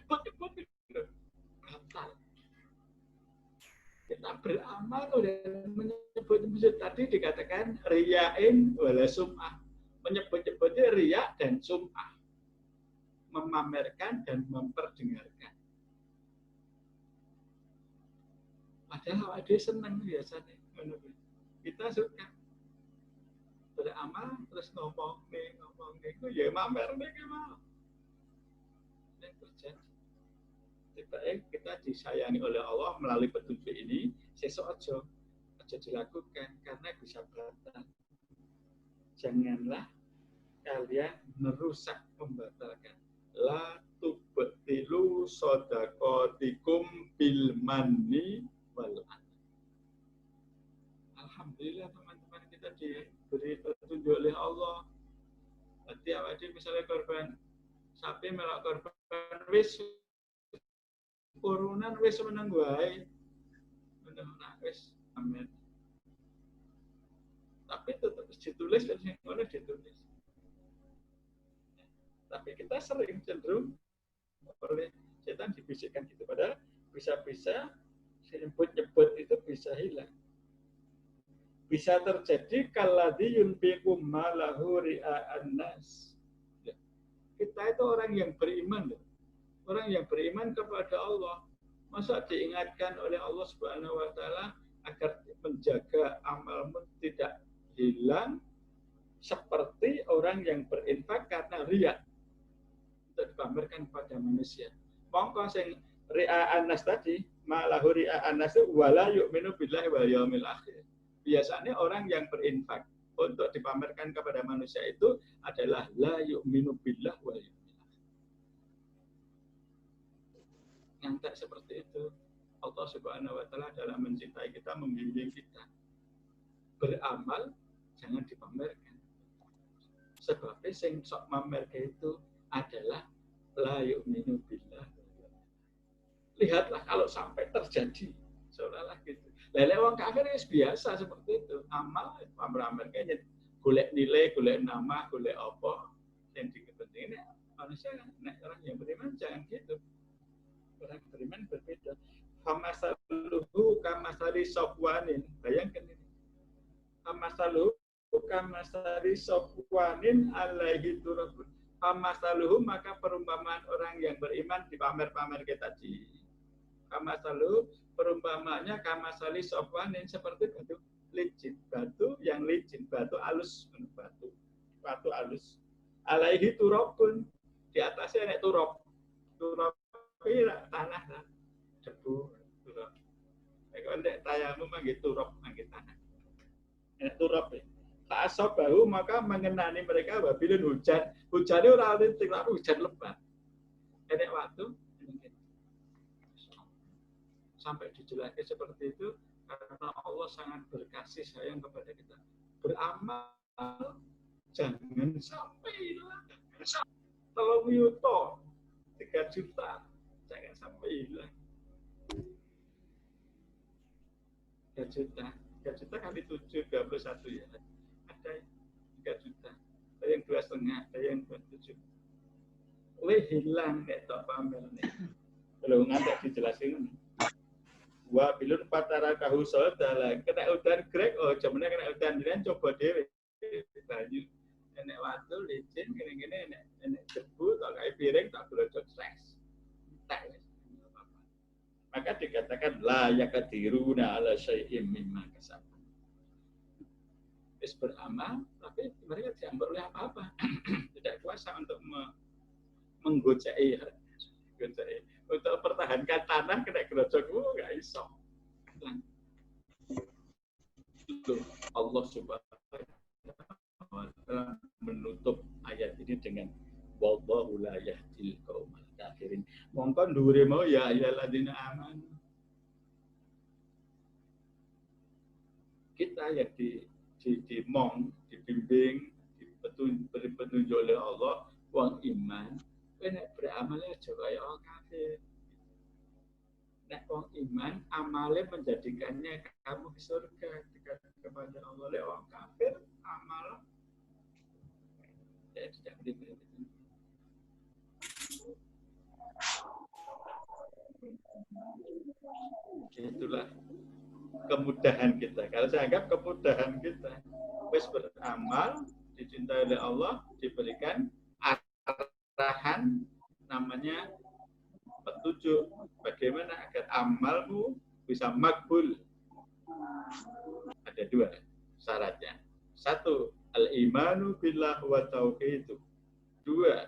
menyebut-nyebut batal. Kita beramal dan menyebut-nyebut tadi dikatakan riya'in wala sum'ah. Menyebut-nyebutnya riya' dan sum'ah. Memamerkan dan memperdengarkan. Padahal dia senang biasanya. Kita suka beramal terus ngomong nih itu ya mamer nih gimana? Yang terjadi. Tiba-tiba kita disayangi oleh Allah melalui petunjuk ini, sesuk aja dilakukan karena bisa batal. Janganlah kalian merusak, membatalkan. La tubtilu shadaqatikum bil manni wal adha. Alhamdulillah teman-teman, kita diberi petunjuk oleh Allah. Berarti awake misalnya korban sapi melak korban wis urunan wis menang wae. Menang wis amin. Tapi tetap ditulis dan ngono ditulis. Tapi kita sering cenderung oleh setan, dibisikkan gitu. Padahal bisa-bisa nyebut-nyebut itu bisa hilang. Bisa terjadi kalladzi yunfiqu malahu ria'an nas. Kita itu orang yang beriman loh. Orang yang beriman kepada Allah. Masa diingatkan oleh Allah Subhanahu wa taala agar menjaga amalmu tidak hilang seperti orang yang berinfak karena riya untuk dipamerkan kepada manusia. Mongko sing ria'an nas tadi, malahu ria'an nas wala yu'minu billahi wal yaumil akhir. Biasanya orang yang berinfak untuk dipamerkan kepada manusia itu adalah la yu'minu billah wal yaumil akhir. Yang seperti itu. Allah Subhanahu wa taala dalam mencintai kita, membimbing kita. Beramal jangan dipamerkan. Sebab sing sok mamerke itu adalah la yu'minu billah. Lihatlah kalau sampai terjadi seolah-olah gitu. Lele wong kafir itu biasa seperti itu. Amal pamer-pamerke golek nilai, golek nama, golek apa yang dipentingin manusia. Nek orang yang beriman jangan gitu. Orang beriman berbeda. Kamasaluhu kamasali sofwanin. Bayangkan ini. Kamasaluhu kamasali sofwanin alaihi turabun. Kamasaluhu maka perumpamaan orang yang beriman dipamer-pamer kita tadi. Kamasaluhu perumpamaannya kamasali sofwanin seperti batu licin. Batu yang licin, batu alus, batu alus. Alaihi turabun. Di atasnya ada turab. Turab tanah debu turab. Kalau ndek tayamu mangke turab mangke tanah. Nek turab ya. Ta'asab bahu maka mengenani mereka wabilun hujan. Hujannya ora linting tapi hujan lebat. Enek waktu sampai dijelaskan seperti itu karena Allah sangat berkasih sayang kepada kita. Beramal jangan sampai hilang. 3 yuto 3 juta jangan sampai hilang. 3 juta kali 7 21 ya. Ada 3 juta, ada yang 2,5, ada yang 27. Wih hilang nek tok pamer nih. Kalau ngantek dijelasin. Wa bilun patara kahu sodala kena udan grek jamane kena udan dinan coba dhewe banyu enek watu licin gini-gini enek debu tak kayak piring tak glojok stres tak maka dikatakan la yakadiruna ala syai'im mimma kasab. Wis beramal tapi mereka tidak boleh apa-apa. Tidak kuasa untuk menggocei untuk pertahankan tanah kena glojok nggak iso. Allah Subhanahu wa taala menutup ayat ini dengan wallahu la yahdil qaumal kafirin. Mongko ndure mau ya ayyuhalladzina amanu. Kita yang dibimbing, diberi petunjuk oleh Allah, wong iman, nek beramalnya aja kaya orang kafir. Nek wong iman, amalnya menjadikannya kamu ke surga dekat kepada Allah. Nek wong kafir, amal tidak diberi. Itulah kemudahan kita. Kalau saya anggap kemudahan kita, wis beramal, dicintai oleh Allah, diberikan arahan, namanya petunjuk bagaimana agar amalmu bisa makbul. Ada 2 syaratnya. 1, al-imanu billah wa tauhidu. 2,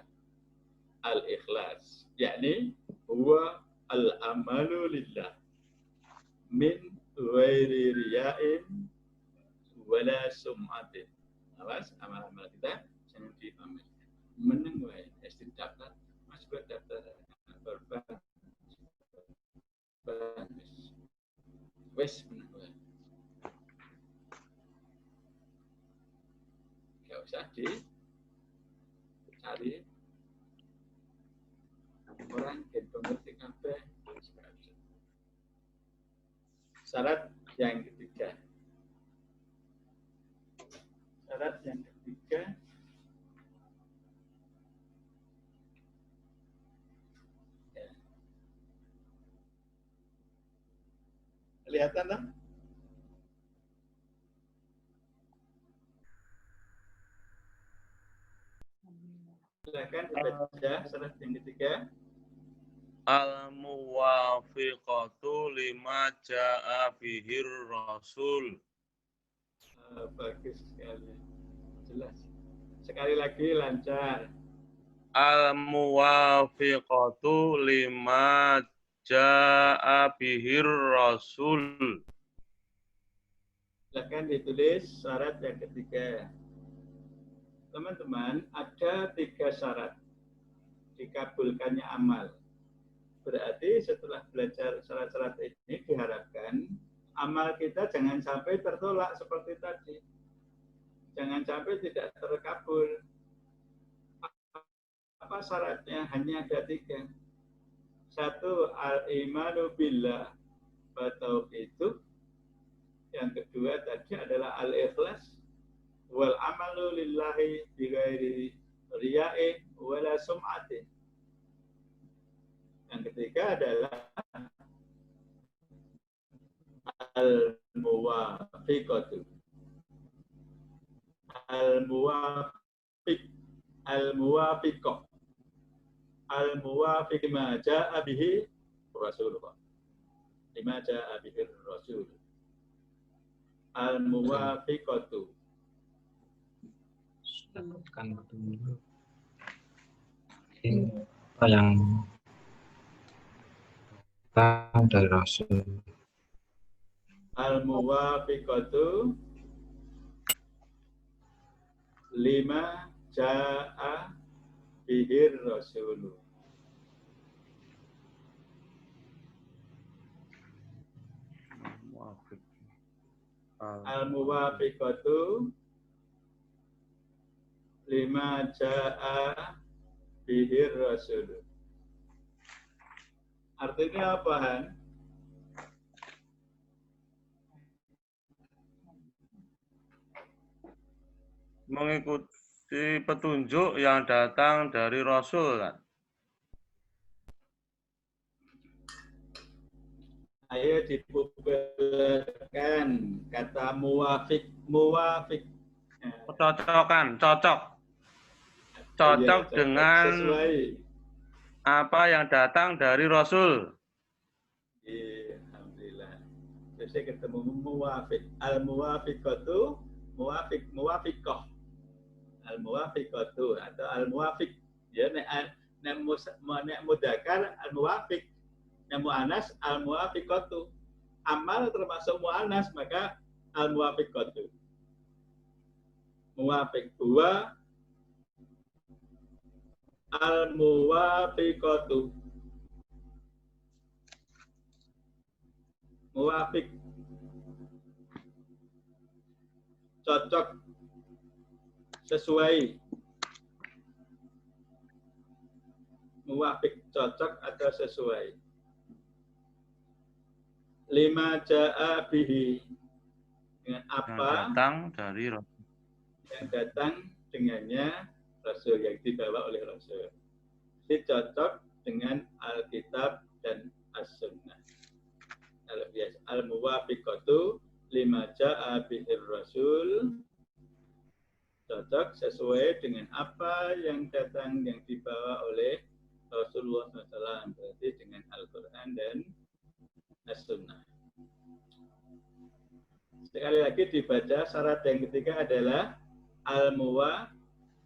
al-ikhlas, yakni huwa al-amalu lillah min ghairi riya'in wala sum'atin. Awas amal-amal kita jangan dipamerkan. Meneng wae mesti daftar masuk ke daftar korban. Wes meneng wae. Enggak usah dicari orang yang mengerti kabeh. Syarat yang ketiga. Syarat yang ketiga Kelihatan tak? Silakan dibaca surat yang ketiga. Al-muwafiqatu lima ja'a bihir rasul. Bagus sekali. Jelas. Sekali lagi lancar. Al-muwafiqatu lima ja'a bihir rasul. Silakan ditulis syarat yang ketiga. Teman-teman, ada 3 syarat dikabulkannya amal. Berarti setelah belajar syarat-syarat ini diharapkan amal kita jangan sampai tertolak seperti tadi. Jangan sampai tidak terkabul. Apa syaratnya? Hanya ada 3. 1, al-imanu billah wa tauhid. Yang kedua tadi adalah al-ikhlas wal amalu lillahi bighairi riya'i wala sum'ati. Yang ketiga adalah al-muwafiqatu. Al-muwafiqah. Al-muwafiq ma ja'a bihi Rasulullah. Lima ja'a bihi Rasul. Al-muwafiqatu. Dapatkan petunjuk. Apa yang datang dari Rasul. Al-muwafiqatu lima ja'a bihir Rasul. Al-muwafiqatu lima ja'a bihir Rasul. Artinya apa, Han? Mengikuti petunjuk yang datang dari Rasul, kan? Ayo dibubarkan kata muwafiq. Cocokkan, cocok Iya, dengan sesuai. apa yang datang dari Rasul. Iya, alhamdulillah. Jadi ketemu muwafiq. Al-muwafiqatu muwafiqah. Al-muwafiqatu atau al-muwafiq. Ya nek mudzakkar al-muwafiq. Nek muannas al-muwafiqatu. Amal termasuk muannas, maka al-muwafiqatu. Muwafiq huwa al-muwafiqatu. Muwafiq cocok, sesuai. Muwafiq cocok atau sesuai. Lima ja'a bihi, dengan apa Yang datang dari Rasul. yang datang dengannya Rasul, yang dibawa oleh Rasul. Ini cocok dengan Alkitab dan As-Sunnah. Al-muwafiqatu lima ja'a bihir Rasul, cocok sesuai dengan apa yang datang, yang dibawa oleh Rasulullah SAW, berarti dengan Al-Quran dan As-Sunnah. Sekali lagi dibaca, syarat yang ketiga adalah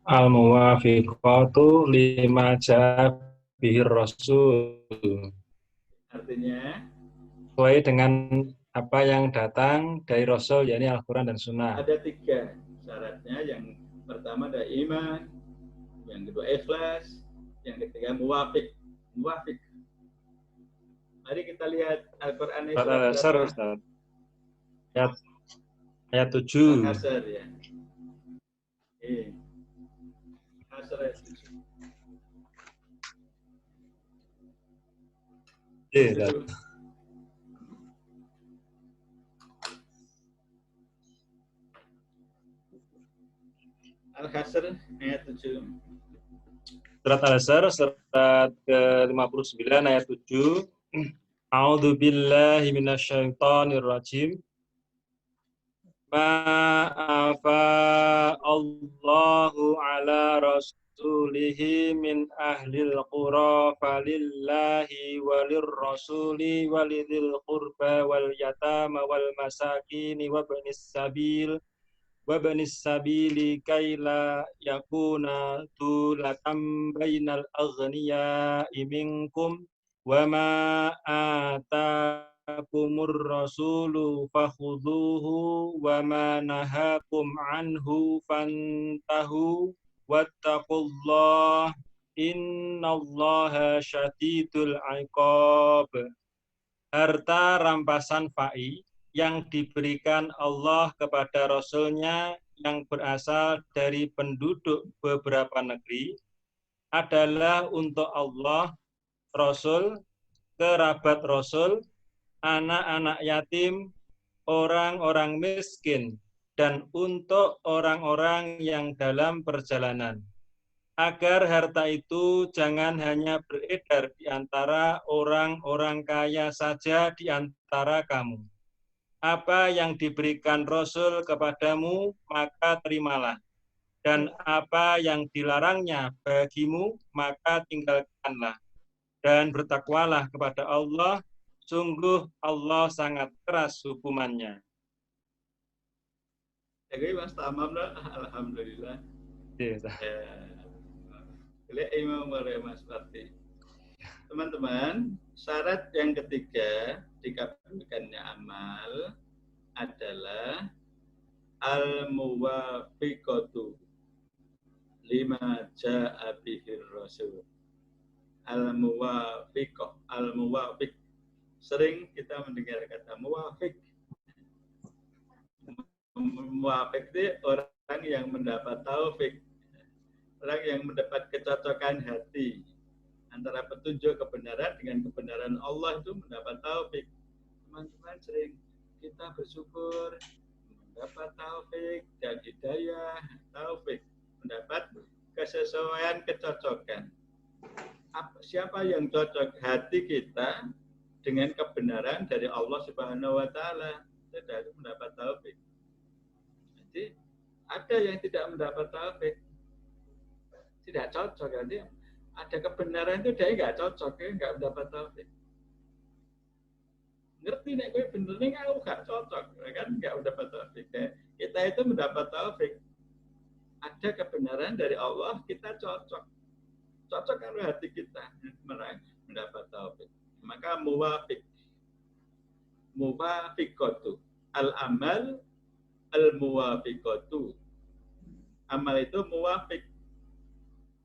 Al-muwafiqatu lima ja'a bihir Rasul. Artinya Sesuai dengan apa yang datang dari Rasul, yakni Al-Quran dan Sunnah. ada 3 syaratnya. Yang pertama ada iman, yang kedua ikhlas, yang ketiga muwafiq. Mari kita lihat Al-Quran ini surat Al-Asr, berapa? Ustaz. Ayat 7. Al-Asr, ya. Al-Asr ayat 7. Iya. Al-Asr ayat 7. Surat Al-Asr, surat ke-59 ayat 7. A'udzu billahi minasyaitonir rajim. Ma'afa Allahu ala rasulihi min ahlil qura falillahi walir rasuli walidil qurba wal yatama wal masakini wabnis sabili kaila yakuna dulatan bainal aghniya'i minkum wa ma atakumur rasulu fakhudhuhu wa ma nahakum anhu fantahu wattaqullah innallaha syadidul iqab. Harta rampasan fai yang diberikan Allah kepada Rasul-Nya yang berasal dari penduduk beberapa negeri adalah untuk Allah, Rasul, kerabat Rasul, anak-anak yatim, orang-orang miskin, dan untuk orang-orang yang dalam perjalanan. Agar harta itu jangan hanya beredar di antara orang-orang kaya saja di antara kamu. Apa yang diberikan Rasul kepadamu, maka terimalah. Dan apa yang dilarangnya bagimu, maka tinggalkanlah. Dan bertakwalah kepada Allah, sungguh Allah sangat keras hukumannya. Jadi Mas Tamam, alhamdulillah. Yes. Imam Mas Farti. Teman-teman, syarat yang ketiga dikabulkannya amal adalah al-muwafiqatu lima ja'a bihir rasul. Al-muwafiqah, al-muwafiq. Sering kita mendengar kata muwafiq. Muwafiq itu orang yang mendapat taufik, orang yang mendapat kecocokan hati antara petunjuk kebenaran dengan kebenaran Allah, itu mendapat taufik. Teman-teman, sering kita bersyukur mendapat taufik dan hidayah, taufik, mendapat kesesuaian, kecocokan. Siapa yang cocok hati kita dengan kebenaran dari Allah Subhanahu wa taala, itu mendapat taufik. Jadi ada yang tidak mendapat taufik, tidak cocok, jadi ada kebenaran itu dia nggak cocok, dia nggak mendapat taufik. Ngerti nek kowe bener ning aku gak cocok, kan nggak mendapat taufik. Kita itu mendapat taufik. Ada kebenaran dari Allah, kita cocok. Cocok kalau hati kita mendapat taufik. Maka muwafiq. Muwafiqatu. Al-amal al-muwafiqatu. Amal itu muwafiq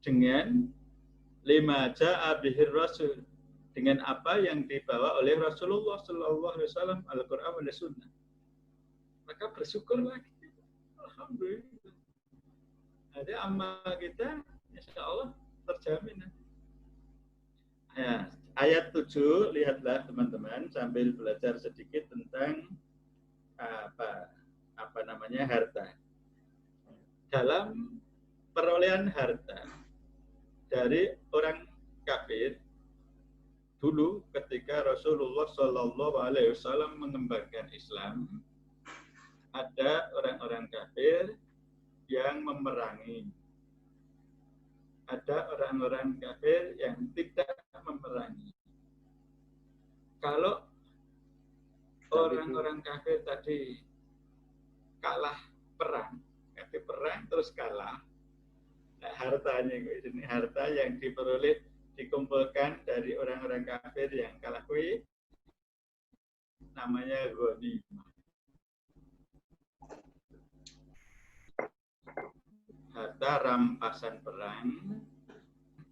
dengan lima ja'a bihir rasul, dengan apa yang dibawa oleh Rasulullah sallallahu alaihi wasallam, Al-Qur'an dan Sunnah. Maka bersyukur lagi. Alhamdulillah. Ada amal kita insyaallah terjamin. Ya, ayat 7, lihatlah teman-teman sambil belajar sedikit tentang apa namanya harta. Dalam perolehan harta dari orang kafir dulu ketika Rasulullah Shallallahu Alaihi Wasallam mengembangkan Islam, ada orang-orang kafir yang memerangi, ada orang-orang kafir yang tidak memerangi. Kalau orang-orang kafir tadi kalah perang, terus kalah. Nah, hartanya ini harta yang diperoleh dikumpulkan dari orang-orang kafir yang kalah kuwi namanya ghanimah. Harta rampasan perang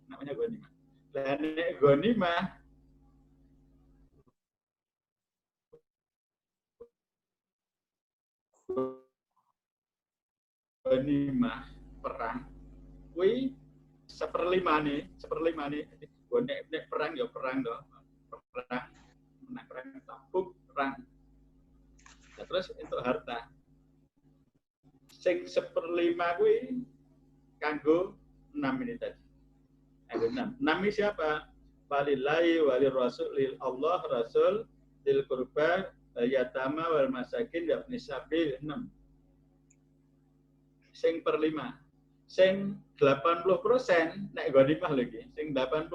namanya ghanimah. Lah nek ghanimah perang kuwi seperlima nih, nek perang ya perang toh. Perang, menang perang, tabuk perang. Nah, terus untuk harta sing seperlima kuwi kanggo 6 ini tadi. Kanggo 6. 6 ini siapa? walillahi walil rasul lil Allah rasul lil qurba yatama wal masakin wa ibnis sabil 6. Sing per 5. Sing 80% nek ghanimah lagi. Sing 80%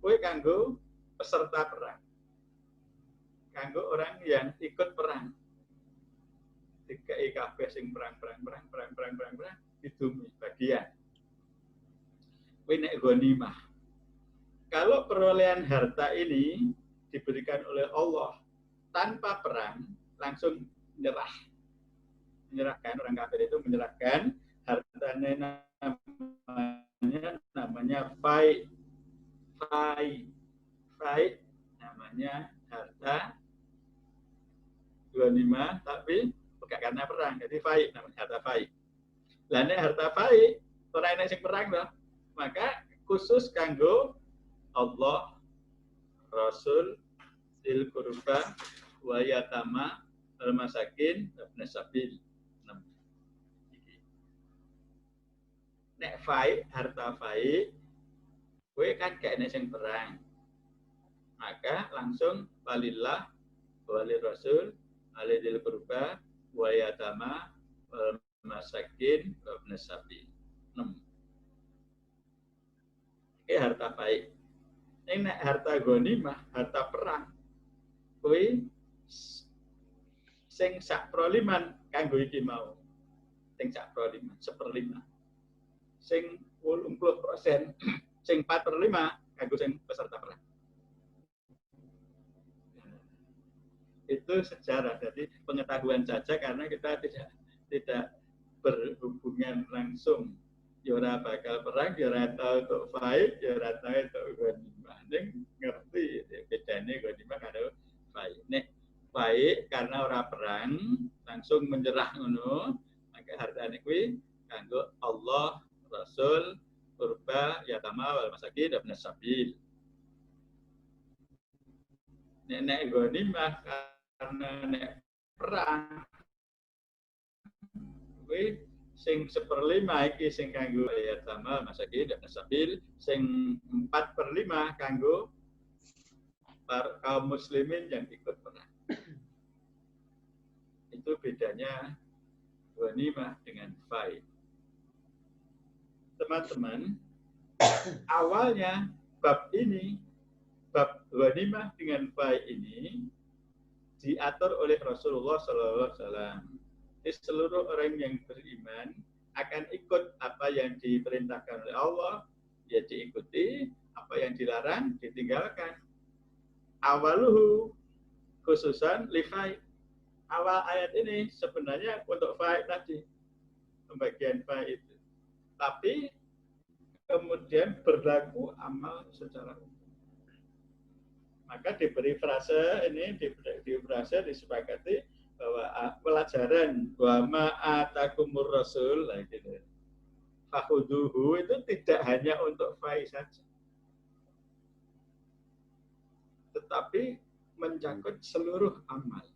kuwi kanggo peserta perang. Kanggo orang yang ikut perang. DKI kabeh sing perang itu bagian. Kuwi nek ghanimah. Kalau perolehan harta ini diberikan oleh Allah tanpa perang, langsung menyerahkan orang kafir itu menyerahkan hartanya namanya fai namanya harta ghanimah tapi bukan karena perang, jadi fai namanya harta fai. Lah nek harta fai ora enek sing perang loh. Maka khusus kanggo Allah, Rasul, Zil Qurba, wa yatama, al-masakin, ibn sabil. Nek fai, harta fai, kowe kan gak enek sing perang. Maka langsung walillah, walil Rasul, walil Qurba, wa yatama, al-masakin, ibn sabil. 6. Ini harta fai. Ini harta ghanimah, harta perang. Kuwi sing sak proliman kanggo iki mau. Sing sak proliman, 1/5. Sing 80%, sing 4/5 kanggo sing peserta perang. Itu sejarah, jadi pengetahuan saja karena kita tidak berhubungan langsung. Ya ora bakal perang, ya ora tau untuk fight, ya ora tau untuk ghanimah. Ning ngerti bedane ghanimah karo fight. Nek fight karena ora perang, langsung menyerah ngono, maka hartane kuwi kanggo Allah, Rasul, qurba, yatama, wal masakin, ibn sabil. Nek ghanimah karena nek perang kuwi sing 1/5 iki sing kanggo yatama masakin dan sabil, sing 4/5 kanggo kaum muslimin yang ikut perang. Itu bedanya ghanimah dengan fai. Teman-teman, awalnya bab ini, bab ghanimah dengan fai ini diatur oleh Rasulullah SAW. Seluruh orang yang beriman akan ikut apa yang diperintahkan oleh Allah, ya diikuti, apa yang dilarang ditinggalkan. Awaluhu khususan lifai. Awal ayat ini sebenarnya untuk fai tadi, pembagian fai itu. Tapi kemudian berlaku amal secara umum. Maka diberi frase ini, di frase disepakati bahwa pelajaran wa ma'atakumur rasul gitu. Fakhuduhu itu tidak hanya untuk fai saja. Tetapi mencakup seluruh amal.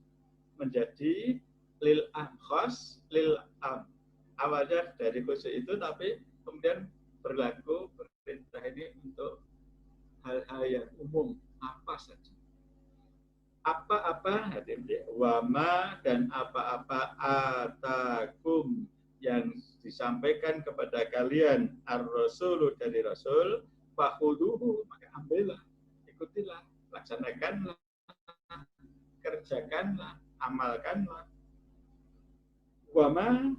Menjadi lil khas, lil am. Awalnya dari khusus itu tapi kemudian berlaku perintah ini untuk hal-hal yang umum apa saja. Apa-apa wama dan apa-apa atakum yang disampaikan kepada kalian ar-rasulu dari rasul fakhuduhu, maka ambillah, ikutilah, laksanakanlah, kerjakanlah, amalkanlah. Wama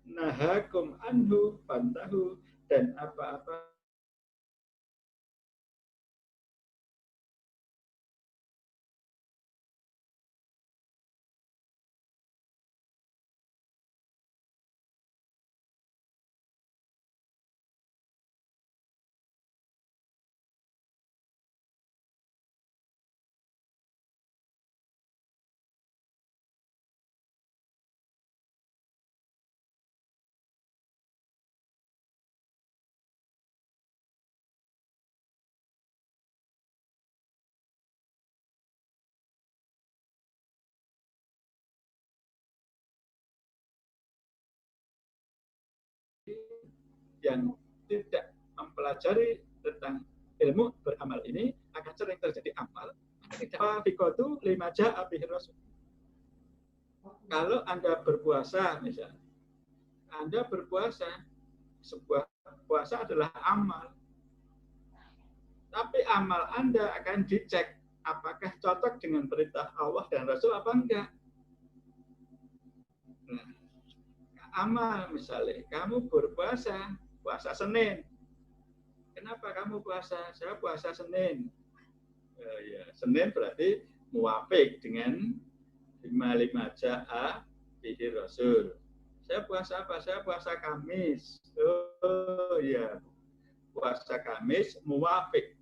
nahakum anhu fantahu, dan apa-apa yang tidak mempelajari tentang ilmu beramal ini akan sering terjadi amal. Fikotu lima ja'a bihi rasul. Kalau Anda berpuasa misalnya, Anda berpuasa, sebuah puasa adalah amal. Tapi amal Anda akan dicek apakah cocok dengan perintah Allah dan Rasul apa enggak. Nah, amal misalnya, kamu berpuasa, puasa Senin. Kenapa kamu puasa? Saya puasa Senin. Ya, Senin berarti muwafiq dengan 55 ja'a bihi Rasul. Saya puasa apa? Saya puasa Kamis. Oh iya. Puasa Kamis muwafiq.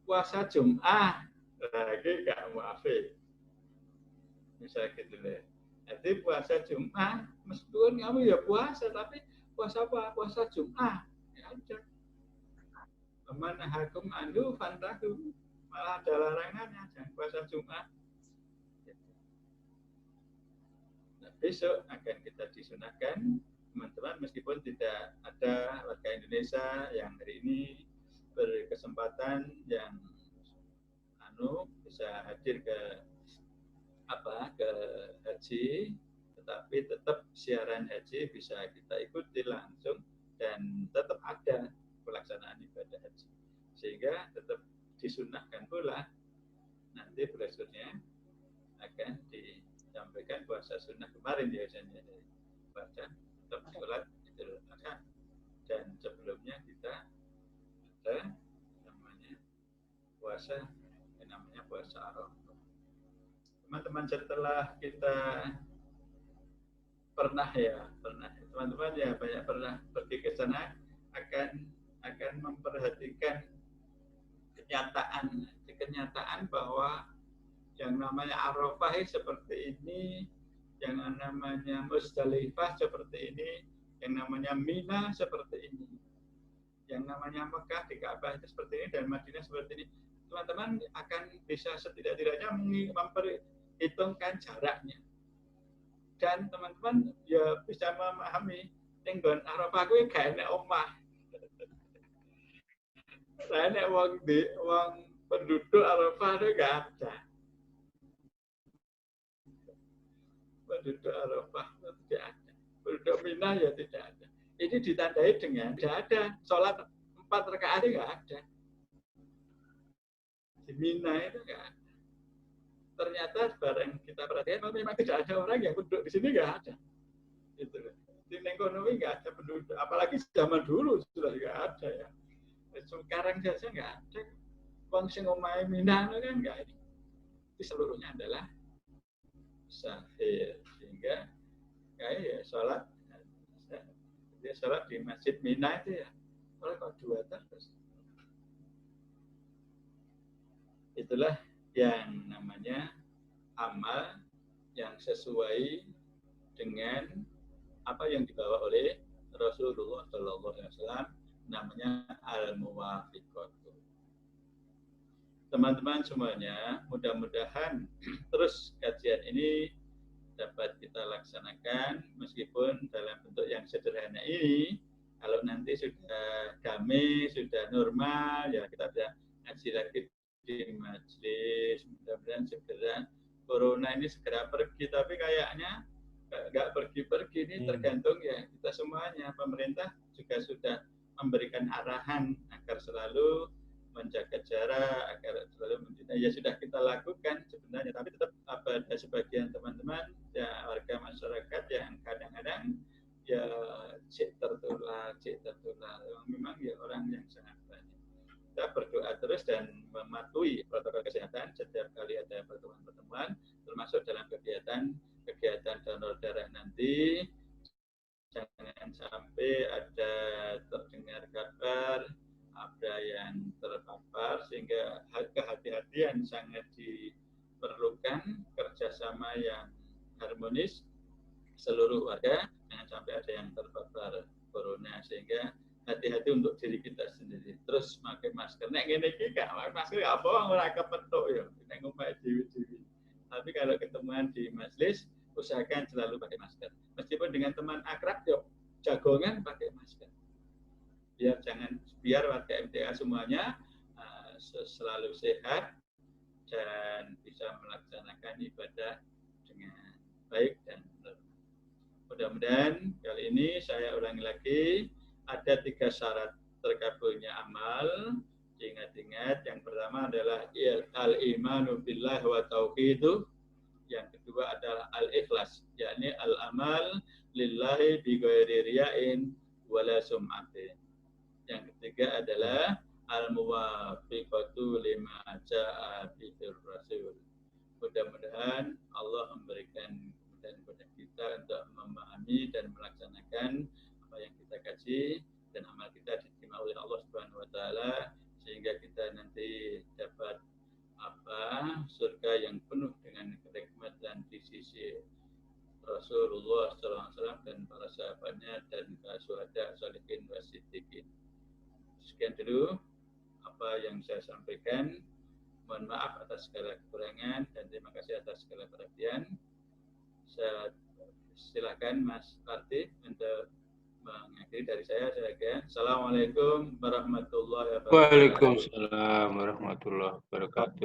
Puasa Jum'ah lagi enggak muwafiq. Misalnya gitu deh. Jadi puasa Jum'ah meskipun kamu ya puasa tapi puasa apa? Puasa Jum'ah. Ya udah. Man hakum anhu fantahu. Malah ada larangannya jangan puasa Jum'ah. Nah, besok akan kita disunahkan teman-teman meskipun tidak ada warga Indonesia yang hari ini berkesempatan yang bisa hadir ke haji, tetapi tetap siaran haji bisa kita ikuti langsung dan tetap ada pelaksanaan ibadah haji, sehingga tetap disunahkan pula nanti berikutnya akan disampaikan puasa sunnah kemarin biasanya baca tetap sholat Idul Adha, dan sebelumnya kita ada namanya puasa Arafah. Teman-teman setelah kita teman-teman ya banyak pernah pergi ke sana akan memperhatikan kenyataan bahwa yang namanya Arafah seperti ini, yang namanya Musdalifah seperti ini, yang namanya Mina seperti ini, yang namanya Mekah di Ka'bah itu seperti ini dan Madinah seperti ini. Teman-teman akan bisa setidak-tidaknya memperhitungkan jaraknya. Dan teman-teman ya bisa memahami tinggon Arafah kuwi gak enek omah. Lah enek wong penduduk Arafah itu gak ada. Penduduk Arafah tidak ada. Penduduk Mina ya tidak ada. Ini ditandai dengan tidak ada sholat 4 rakaat nggak ada. Di Mina itu nggak ada. Ternyata bareng kita perhatikan memang tidak ada orang yang penduduk di sini nggak ada. Gitu. Di ekonomi nggak ada penduduk. Apalagi zaman dulu sudah nggak ada ya. Sekarang saja nggak ada. Wong sing omahe Mina kan nggak ada. Itu seluruhnya adalah sahih, sehingga kayak ya sholat di Masjid Mina itu ya oleh kok 2 terus. Itulah yang namanya amal yang sesuai dengan apa yang dibawa oleh Rasulullah Shallallahu Alaihi Wasallam, namanya al-muwafiqat. Teman-teman semuanya, mudah-mudahan terus kajian ini dapat kita laksanakan meskipun dalam bentuk yang sederhana ini. Kalau nanti sudah damai, sudah normal, ya kita bisa ngaji lagi di majelis. Mudah-mudahan segera corona ini segera pergi, tapi kayaknya nggak pergi-pergi. Ini tergantung ya kita semuanya. Pemerintah juga sudah memberikan arahan agar selalu menjaga jarak, agar selalu ya sudah kita lakukan sebenarnya, tapi tetap ada sebagian teman-teman ya warga masyarakat yang kadang-kadang ya cek tertular memang ya orang yang sangat banyak. Kita berdoa terus dan mematuhi protokol kesehatan setiap kali ada pertemuan-pertemuan, termasuk dalam kegiatan donor darah nanti. Jangan sampai ada terdengar kabar ada yang terpapar, sehingga kehati-hatian sangat diperlukan, kerjasama yang harmonis seluruh warga, jangan sampai ada yang terpapar corona, sehingga hati-hati untuk diri kita sendiri. Terus pakai masker. Nek ngene iki gak pakai masker apa ora kepethuk ya, nek ngomong dewi-dewi. Tapi kalau ketemuan di majelis, usahakan selalu pakai masker. Meskipun dengan teman akrab, yuk jagongan pakai masker. Biar jangan biar warga MTA semuanya selalu sehat dan bisa melaksanakan ibadah dengan baik dan benar. Mudah-mudahan kali ini saya ulangi lagi, ada 3 syarat terkabulnya amal. Ingat-ingat, yang pertama adalah al-imanu billah wa tauhiduh. Yang kedua adalah al-ikhlas, yakni al-amal lillahi bi ghairi riya'in wala sum'atin. Yang ketiga adalah al-muwafiqatu lima ja'a bihir rasul. Mudah-mudahan Allah memberikan kemudahan kepada kita untuk memahami dan melaksanakan apa yang kita kaji dan amal kita diterima oleh Allah Subhanahu wa taala sehingga kita nanti dapat surga yang penuh dengan kenikmatan di sisi Rasulullah SAW dan para sahabatnya dan syuhada, sholihin, wasiddiqin. Sekian dulu apa yang saya sampaikan. Mohon maaf atas segala kekurangan dan terima kasih atas segala perhatian. Saya silakan Mas Karti untuk mengakhiri dari saya. Assalamualaikum warahmatullahi wabarakatuh. Waalaikumsalam warahmatullahi wabarakatuh.